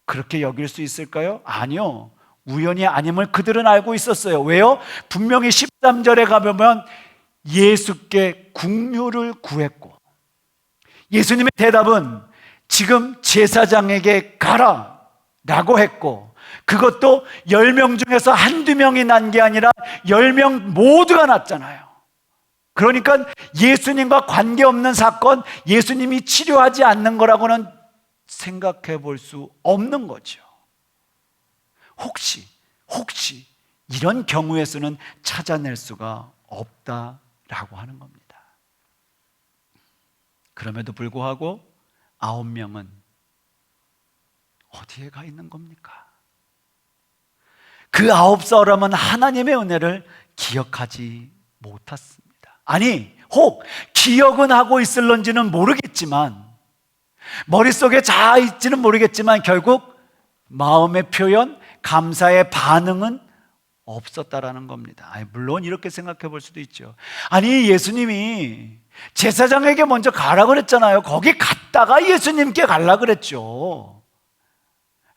그렇게 여길 수 있을까요? 아니요. 우연이 아님을 그들은 알고 있었어요. 왜요? 분명히 13절에 가보면 예수께 긍휼을 구했고, 예수님의 대답은 지금 제사장에게 가라 라고 했고, 그것도 10명 중에서 한두 명이 난 게 아니라 10명 모두가 났잖아요. 그러니까 예수님과 관계없는 사건, 예수님이 치료하지 않는 거라고는 생각해 볼 수 없는 거죠. 혹시 이런 경우에서는 찾아낼 수가 없다라고 하는 겁니다. 그럼에도 불구하고 9명은 어디에 가 있는 겁니까? 그 9사람은 하나님의 은혜를 기억하지 못했습니다. 아니, 혹 기억은 하고 있을런지는 모르겠지만, 머릿속에 자 있지는 모르겠지만 결국 마음의 표현, 감사의 반응은 없었다라는 겁니다. 아니, 물론 이렇게 생각해 볼 수도 있죠. 아니, 예수님이 제사장에게 먼저 가라 그랬잖아요. 거기 갔다가 예수님께 가라 그랬죠.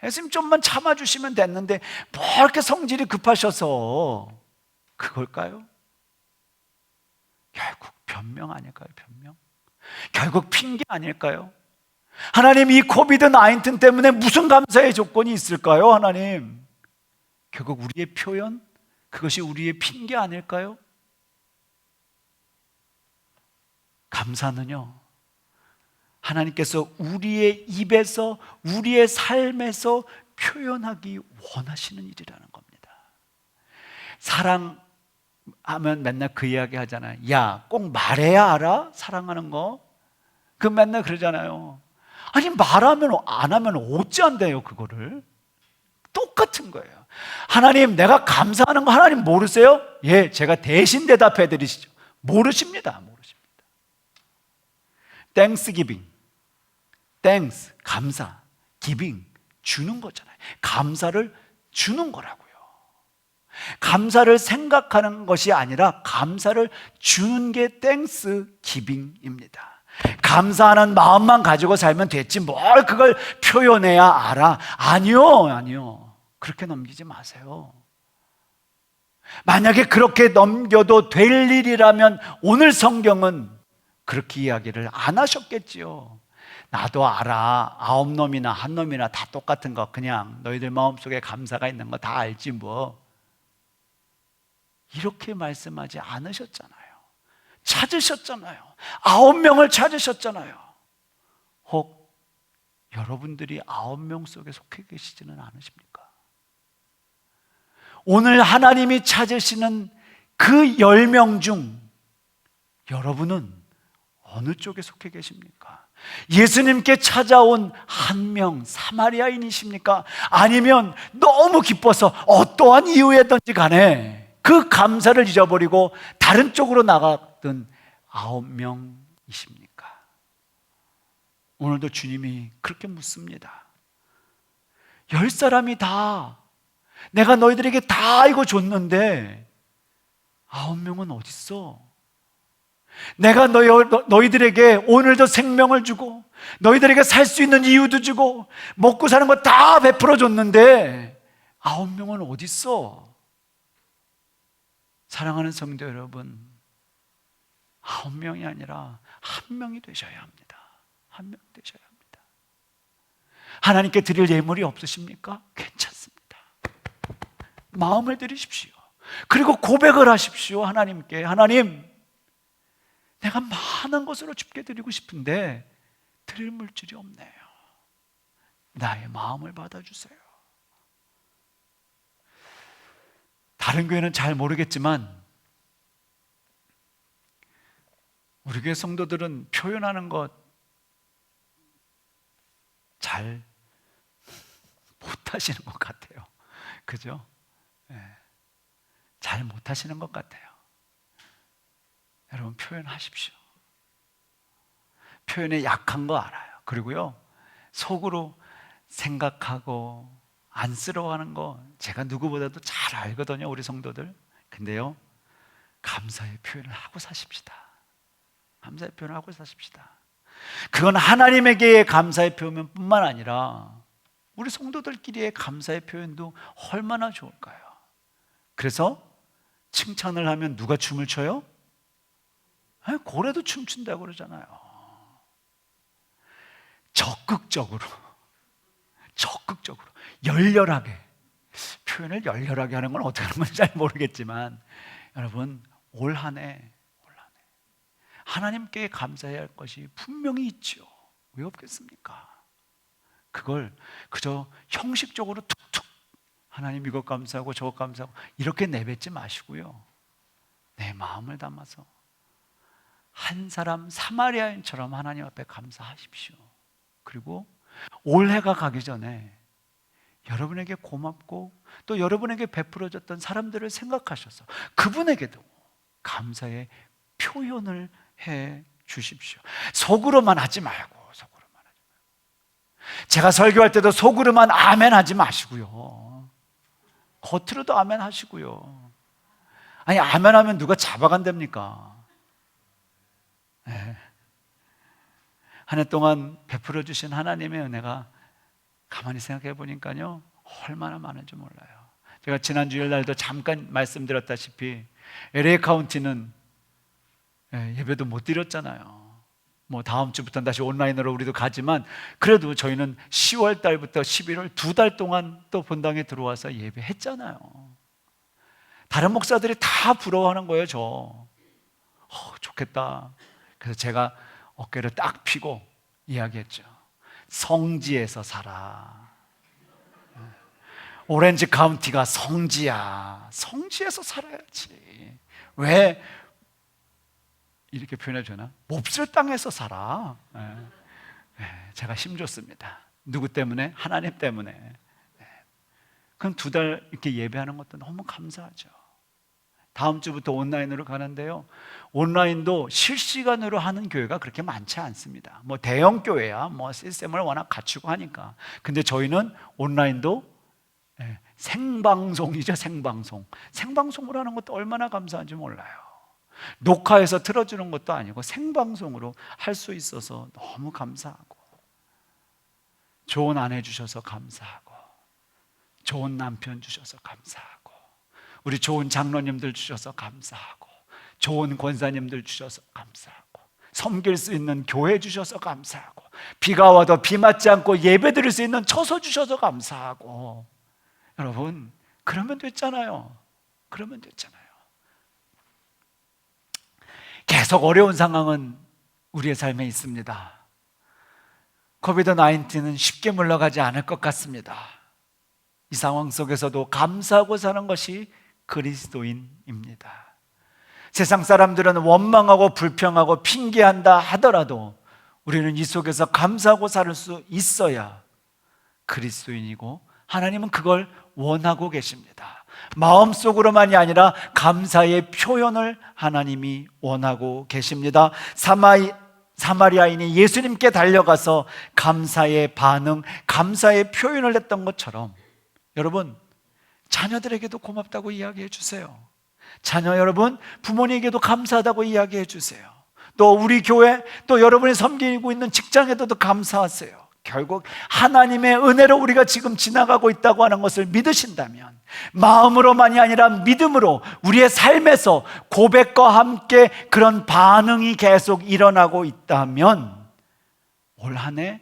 예수님 좀만 참아주시면 됐는데 뭐 이렇게 성질이 급하셔서 그걸까요? 결국 변명 아닐까요? 변명? 결국 핑계 아닐까요? 하나님, 이 코비드-19 때문에 무슨 감사의 조건이 있을까요? 하나님, 결국 우리의 표현, 그것이 우리의 핑계 아닐까요? 감사는요, 하나님께서 우리의 입에서, 우리의 삶에서 표현하기 원하시는 일이라는 겁니다. 사랑하면 맨날 그 이야기 하잖아요. 야, 꼭 말해야 알아? 사랑하는 거? 그 맨날 그러잖아요. 아니, 말하면 안 하면 어찌한대요, 그거를? 똑같은 거예요. 하나님, 내가 감사하는 거 하나님 모르세요? 예, 제가 대신 대답해 드리시죠. 모르십니다. Thanksgiving, thanks, 감사, giving, 주는 거잖아요. 감사를 주는 거라고요. 감사를 생각하는 것이 아니라 감사를 주는 게 Thanksgiving입니다. 감사하는 마음만 가지고 살면 됐지 뭘 그걸 표현해야 알아? 아니요. 그렇게 넘기지 마세요. 만약에 그렇게 넘겨도 될 일이라면 오늘 성경은 그렇게 이야기를 안 하셨겠지요. 나도 알아. 9놈이나 1놈이나 다 똑같은 거, 그냥 너희들 마음속에 감사가 있는 거 다 알지 뭐. 이렇게 말씀하지 않으셨잖아요. 찾으셨잖아요. 9명을 찾으셨잖아요. 혹 여러분들이 9명 속에 속해 계시지는 않으십니까? 오늘 하나님이 찾으시는 그 10명 중 여러분은 어느 쪽에 속해 계십니까? 예수님께 찾아온 한 명 사마리아인이십니까? 아니면 너무 기뻐서 어떠한 이유였든지 간에 그 감사를 잊어버리고 다른 쪽으로 나갔던 9명이십니까? 오늘도 주님이 그렇게 묻습니다. 10사람이 다 내가 너희들에게 다 이거 줬는데 9명은 어디 있어? 내가 너희들에게 오늘도 생명을 주고 너희들에게 살 수 있는 이유도 주고 먹고 사는 거 다 베풀어 줬는데 9명은 어디 있어? 사랑하는 성도 여러분, 9명이 아니라 1명이 되셔야 합니다. 1명 되셔야 합니다. 하나님께 드릴 예물이 없으십니까? 괜찮습니다. 마음을 드리십시오. 그리고 고백을 하십시오. 하나님께, 하나님, 내가 많은 것으로 주께 드리고 싶은데 드릴 물질이 없네요. 나의 마음을 받아주세요. 다른 교회는 잘 모르겠지만 우리 교회 성도들은 표현하는 것 잘 못하시는 것 같아요. 그죠? 네. 잘 못하시는 것 같아요. 여러분, 표현하십시오. 표현에 약한 거 알아요. 그리고요, 속으로 생각하고 안쓰러워하는 거 제가 누구보다도 잘 알거든요, 우리 성도들. 근데요, 감사의 표현을 하고 사십시다. 감사의 표현을 하고 사십시다. 그건 하나님에게의 감사의 표현뿐만 아니라 우리 성도들끼리의 감사의 표현도 얼마나 좋을까요? 그래서 칭찬을 하면 누가 춤을 춰요? 고래도 춤춘다고 그러잖아요. 적극적으로 열렬하게, 표현을 열렬하게 하는 건 어떻게 하는 건지 잘 모르겠지만 여러분, 올 한 해 하나님께 감사해야 할 것이 분명히 있죠. 왜 없겠습니까? 그걸 그저 형식적으로 툭툭 하나님 이것 감사하고 저것 감사하고 이렇게 내뱉지 마시고요, 내 마음을 담아서 한 사람 사마리아인처럼 하나님 앞에 감사하십시오. 그리고 올해가 가기 전에 여러분에게 고맙고 또 여러분에게 베풀어졌던 사람들을 생각하셔서 그분에게도 감사의 표현을 해 주십시오. 속으로만 하지 말고. 제가 설교할 때도 속으로만 아멘 하지 마시고요, 겉으로도 아멘 하시고요. 아니, 아멘 하면 누가 잡아간답니까? 네. 한 해 동안 베풀어 주신 하나님의 은혜가 가만히 생각해 보니까요, 얼마나 많은지 몰라요. 제가 지난 주일날도 잠깐 말씀드렸다시피 LA 카운티는 예배도 못 드렸잖아요. 뭐 다음 주부터는 다시 온라인으로 우리도 가지만, 그래도 저희는 10월 달부터 11월 2달 동안 또 본당에 들어와서 예배했잖아요. 다른 목사들이 다 부러워하는 거예요. 좋겠다. 그래서 제가 어깨를 딱 펴고 이야기했죠. 성지에서 살아. 오렌지 카운티가 성지야. 성지에서 살아야지. 왜 이렇게 표현해 주나? 몹쓸 땅에서 살아. 제가 힘줬습니다. 누구 때문에? 하나님 때문에. 그럼 2달 이렇게 예배하는 것도 너무 감사하죠. 다음 주부터 온라인으로 가는데요, 온라인도 실시간으로 하는 교회가 그렇게 많지 않습니다. 뭐 대형 교회야 뭐 시스템을 워낙 갖추고 하니까. 근데 저희는 온라인도 생방송이죠. 생방송으로 하는 것도 얼마나 감사한지 몰라요. 녹화해서 틀어주는 것도 아니고 생방송으로 할 수 있어서 너무 감사하고, 좋은 아내 주셔서 감사하고, 좋은 남편 주셔서 감사하고, 우리 좋은 장로님들 주셔서 감사하고, 좋은 권사님들 주셔서 감사하고, 섬길 수 있는 교회 주셔서 감사하고, 비가 와도 비 맞지 않고 예배 드릴 수 있는 처소 주셔서 감사하고. 여러분, 그러면 됐잖아요. 계속 어려운 상황은 우리의 삶에 있습니다. 코비드-19는 쉽게 물러가지 않을 것 같습니다. 이 상황 속에서도 감사하고 사는 것이 그리스도인입니다. 세상 사람들은 원망하고 불평하고 핑계한다 하더라도 우리는 이 속에서 감사하고 살 수 있어야 그리스도인이고, 하나님은 그걸 원하고 계십니다. 마음속으로만이 아니라 감사의 표현을 하나님이 원하고 계십니다. 사마리아인이 예수님께 달려가서 감사의 반응, 감사의 표현을 했던 것처럼, 여러분, 자녀들에게도 고맙다고 이야기해 주세요. 자녀 여러분, 부모님에게도 감사하다고 이야기해 주세요. 또 우리 교회, 또 여러분이 섬기고 있는 직장에도 감사하세요. 결국 하나님의 은혜로 우리가 지금 지나가고 있다고 하는 것을 믿으신다면, 마음으로만이 아니라 믿음으로 우리의 삶에서 고백과 함께 그런 반응이 계속 일어나고 있다면, 올 한 해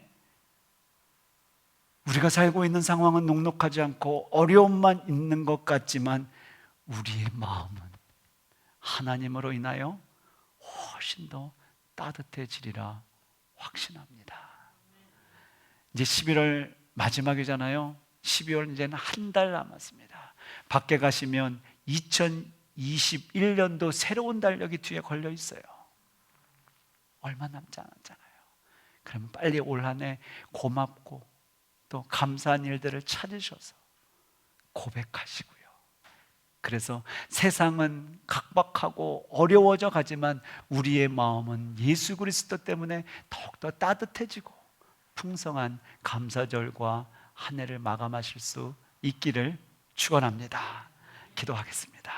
우리가 살고 있는 상황은 녹록하지 않고 어려움만 있는 것 같지만 우리의 마음은 하나님으로 인하여 훨씬 더 따뜻해지리라 확신합니다. 이제 11월 마지막이잖아요. 12월 이제는 한 달 남았습니다. 밖에 가시면 2021년도 새로운 달력이 뒤에 걸려 있어요. 얼마 남지 않았잖아요. 그러면 빨리 올 한 해 고맙고 또 감사한 일들을 찾으셔서 고백하시고요. 그래서 세상은 각박하고 어려워져 가지만 우리의 마음은 예수 그리스도 때문에 더욱더 따뜻해지고 풍성한 감사절과 한 해를 마감하실 수 있기를 축원합니다. 기도하겠습니다.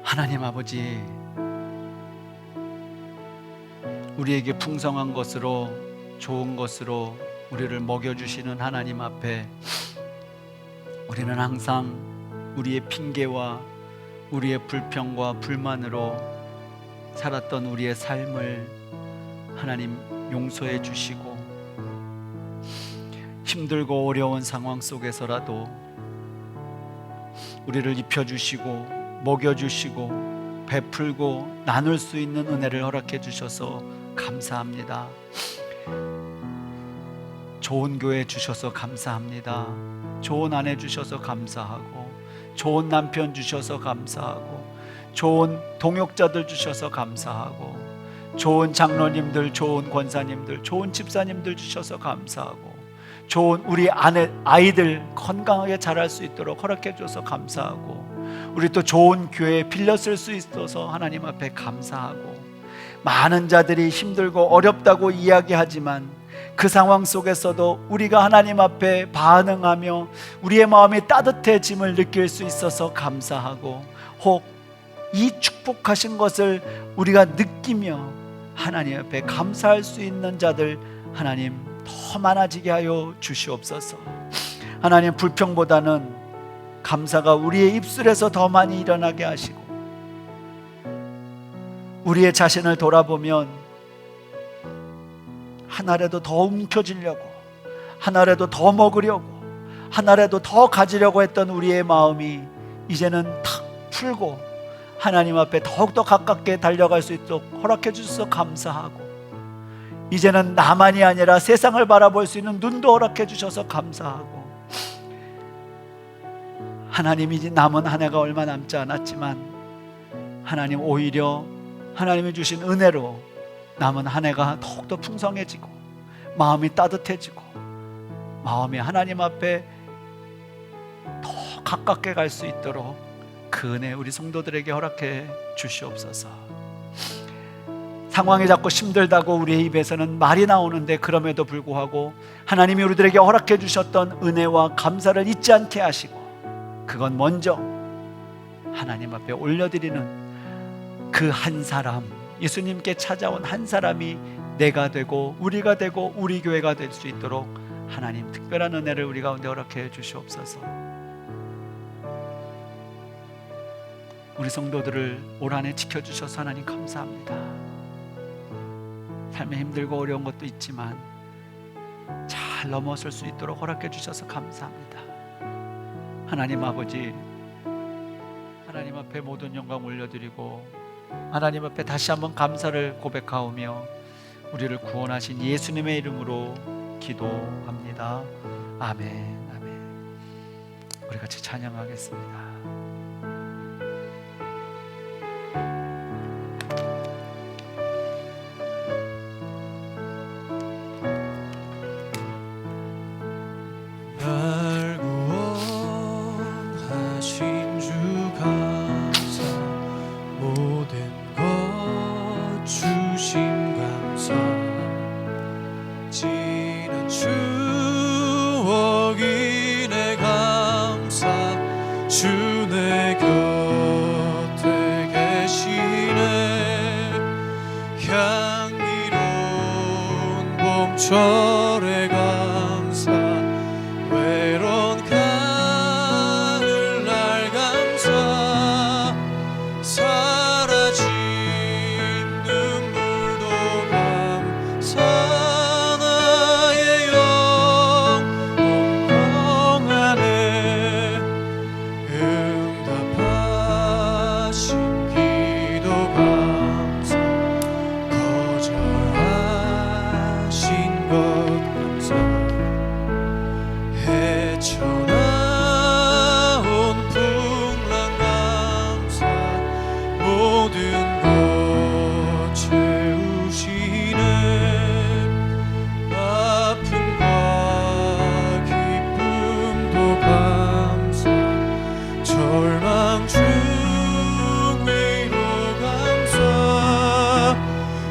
하나님 아버지, 우리에게 풍성한 것으로, 좋은 것으로 우리를 먹여주시는 하나님 앞에 우리는 항상 우리의 핑계와 우리의 불평과 불만으로 살았던 우리의 삶을 하나님 용서해 주시고, 힘들고 어려운 상황 속에서라도 우리를 입혀주시고 먹여주시고 베풀고 나눌 수 있는 은혜를 허락해 주셔서 감사합니다. 좋은 교회 주셔서 감사합니다. 좋은 아내 주셔서 감사하고, 좋은 남편 주셔서 감사하고, 좋은 동역자들 주셔서 감사하고, 좋은 장로님들, 좋은 권사님들, 좋은 집사님들 주셔서 감사하고, 좋은 우리 아이들 건강하게 자랄 수 있도록 허락해 줘서 감사하고, 우리 또 좋은 교회 빌려 쓸 수 있어서 하나님 앞에 감사하고, 많은 자들이 힘들고 어렵다고 이야기하지만 그 상황 속에서도 우리가 하나님 앞에 반응하며 우리의 마음이 따뜻해짐을 느낄 수 있어서 감사하고, 혹 이 축복하신 것을 우리가 느끼며 하나님 앞에 감사할 수 있는 자들 하나님 더 많아지게 하여 주시옵소서. 하나님, 불평보다는 감사가 우리의 입술에서 더 많이 일어나게 하시고, 우리의 자신을 돌아보면 하나라도 더 움켜쥐려고, 하나라도 더 먹으려고, 하나라도 더 가지려고 했던 우리의 마음이 이제는 탁 풀고 하나님 앞에 더욱더 가깝게 달려갈 수 있도록 허락해 주셔서 감사하고, 이제는 나만이 아니라 세상을 바라볼 수 있는 눈도 허락해 주셔서 감사하고, 하나님, 이제 남은 한 해가 얼마 남지 않았지만 하나님, 오히려 하나님이 주신 은혜로 남은 한 해가 더욱더 풍성해지고 마음이 따뜻해지고 마음이 하나님 앞에 더 가깝게 갈 수 있도록 그 은혜 우리 성도들에게 허락해 주시옵소서. 상황이 자꾸 힘들다고 우리의 입에서는 말이 나오는데, 그럼에도 불구하고 하나님이 우리들에게 허락해 주셨던 은혜와 감사를 잊지 않게 하시고, 그건 먼저 하나님 앞에 올려드리는 그 한 사람, 예수님께 찾아온 한 사람이 내가 되고 우리가 되고 우리 교회가 될 수 있도록 하나님 특별한 은혜를 우리 가운데 허락해 주시옵소서. 우리 성도들을 올 한 해 지켜주셔서 하나님 감사합니다. 삶에 힘들고 어려운 것도 있지만 잘 넘어설 수 있도록 허락해 주셔서 감사합니다. 하나님 아버지, 하나님 앞에 모든 영광 올려드리고 하나님 앞에 다시 한번 감사를 고백하오며 우리를 구원하신 예수님의 이름으로 기도합니다. 아멘, 아멘. 우리 같이 찬양하겠습니다. 날 구원하신 주 감사, 모든 것 주심 감사, 지난 추억이 내 감사, 주 내 곁에 계시네. 향기로운 봄철의 감사, 외로운 가을 날 감사, 사라진 눈물도 감사, 나의 영혼 평안에 응답하신 기도 감사, 거절하신 것 감사, 헤쳐나온 풍랑 감사, 모든 것 채우시네. 아픔과 기쁨도 감사, 절망 중 위로 감사,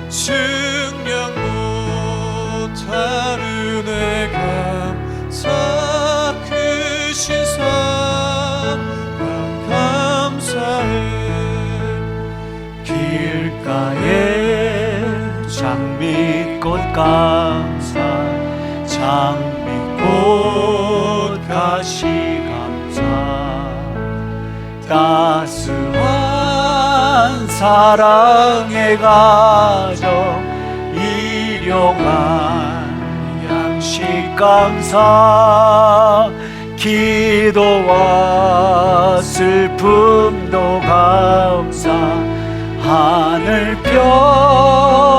증량 못할 은혜 감사, 크신 사랑 감사해. 길가에 장미꽃 감사, 장미꽃 가시 감사, 따스한 사랑의 가정, 일용한 양식 감사, 기도와 슬픔도 감사, 하늘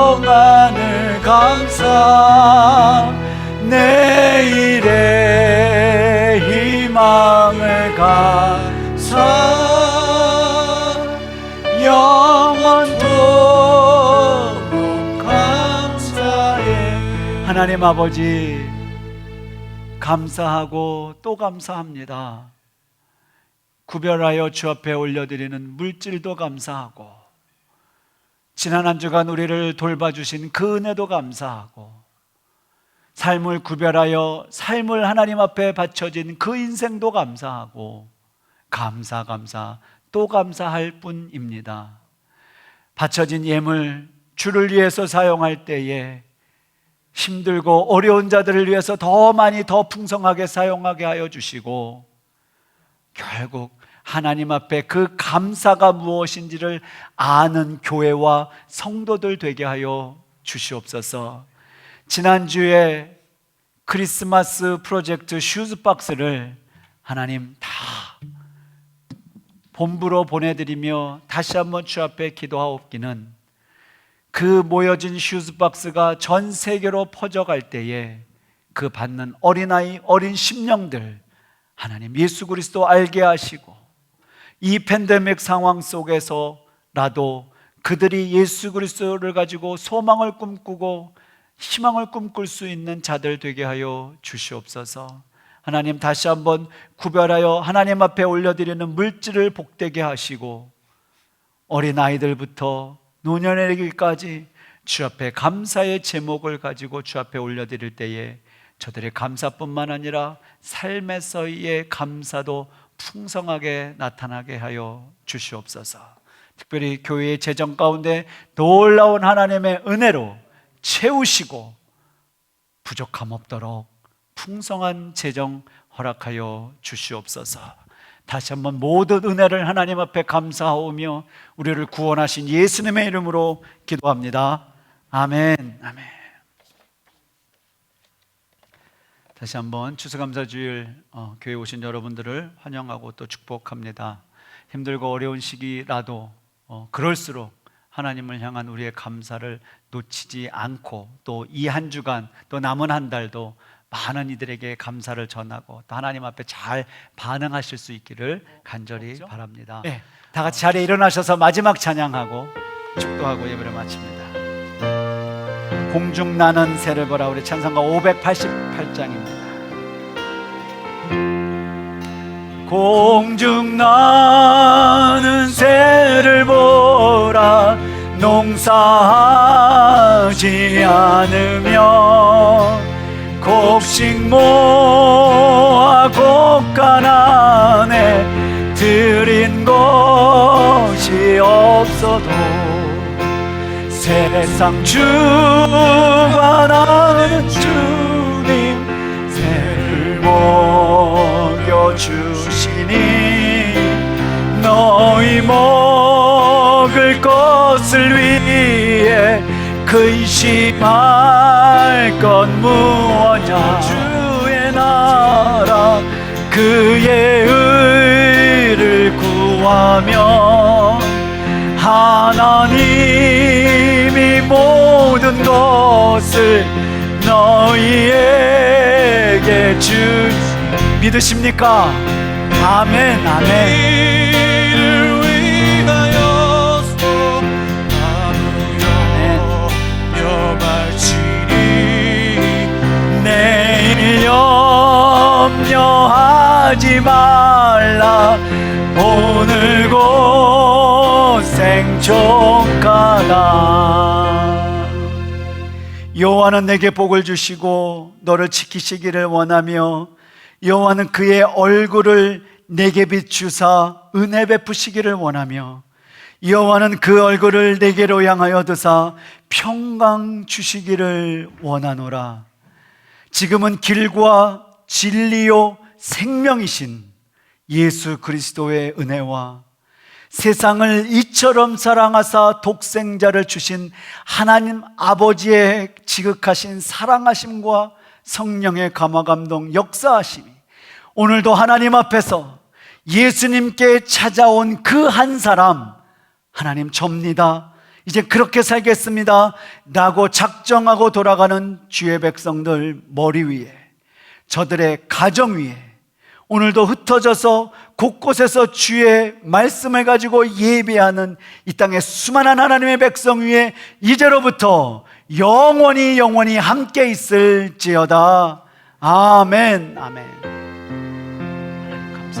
평안을 감사, 내일의 희망을 감사, 영원토록 감사해. 하나님 아버지, 감사하고 또 감사합니다. 구별하여 주 앞에 올려드리는 물질도 감사하고, 지난 한 주간 우리를 돌봐주신 그 은혜도 감사하고, 삶을 구별하여 삶을 하나님 앞에 바쳐진 그 인생도 감사하고, 감사 또 감사할 뿐입니다. 바쳐진 예물 주를 위해서 사용할 때에 힘들고 어려운 자들을 위해서 더 많이 더 풍성하게 사용하게 하여 주시고, 결국 하나님 앞에 그 감사가 무엇인지를 아는 교회와 성도들 되게 하여 주시옵소서. 지난주에 크리스마스 프로젝트 슈즈박스를 하나님 다 본부로 보내드리며 다시 한번 주 앞에 기도하옵기는, 그 모여진 슈즈박스가 전 세계로 퍼져갈 때에 그 받는 어린아이, 어린 심령들 하나님 예수 그리스도 알게 하시고, 이 팬데믹 상황 속에서라도 그들이 예수 그리스도를 가지고 소망을 꿈꾸고 희망을 꿈꿀 수 있는 자들 되게 하여 주시옵소서. 하나님 다시 한번 구별하여 하나님 앞에 올려드리는 물질을 복되게 하시고, 어린아이들부터 노년에게까지 주 앞에 감사의 제목을 가지고 주 앞에 올려드릴 때에 저들의 감사뿐만 아니라 삶에서의 감사도 풍성하게 나타나게 하여 주시옵소서. 특별히 교회의 재정 가운데 놀라운 하나님의 은혜로 채우시고 부족함 없도록 풍성한 재정 허락하여 주시옵소서. 다시 한번 모든 은혜를 하나님 앞에 감사하오며 우리를 구원하신 예수님의 이름으로 기도합니다. 아멘. 아멘. 다시 한번 추수감사주일 교회에 오신 여러분들을 환영하고 또 축복합니다. 힘들고 어려운 시기라도 그럴수록 하나님을 향한 우리의 감사를 놓치지 않고, 또 이 한 주간 또 남은 한 달도 많은 이들에게 감사를 전하고 또 하나님 앞에 잘 반응하실 수 있기를 간절히 바랍니다. 네, 다 같이 자리에 일어나셔서 마지막 찬양하고 축도하고 예배를 마칩니다. 공중 나는 새를 보라. 우리 찬송가 588장입니다. 공중 나는 새를 보라. 농사하지 않으며 곡식 모아 곡간 안에 들인 것이 없어도 세상 주관하는 주님 새를 먹여주시니, 너희 먹을 것을 위해 근심할 건 무엇냐. 주의 나라 그의 의를 구하며 하나님이 모든 것을 너희에게 믿으십니까? 아멘. 아멘. 염려하지 말라. 오늘 고생 족하다. 여호와는 내게 복을 주시고 너를 지키시기를 원하며, 여호와는 그의 얼굴을 내게 비추사 은혜 베푸시기를 원하며, 여호와는 그 얼굴을 내게로 향하여 드사 평강 주시기를 원하노라. 지금은 길과 진리요 생명이신 예수 그리스도의 은혜와 세상을 이처럼 사랑하사 독생자를 주신 하나님 아버지의 지극하신 사랑하심과 성령의 감화감동 역사하심이 오늘도 하나님 앞에서 예수님께 찾아온 그 한 사람, 하나님 접니다, 이제 그렇게 살겠습니다 라고 작정하고 돌아가는 주의 백성들 머리 위에, 저들의 가정 위에 오늘도 흩어져서 곳곳에서 주의 말씀을 가지고 예배하는 이 땅의 수많은 하나님의 백성 위에 이제로부터 영원히 함께 있을지어다. 아멘. 아멘.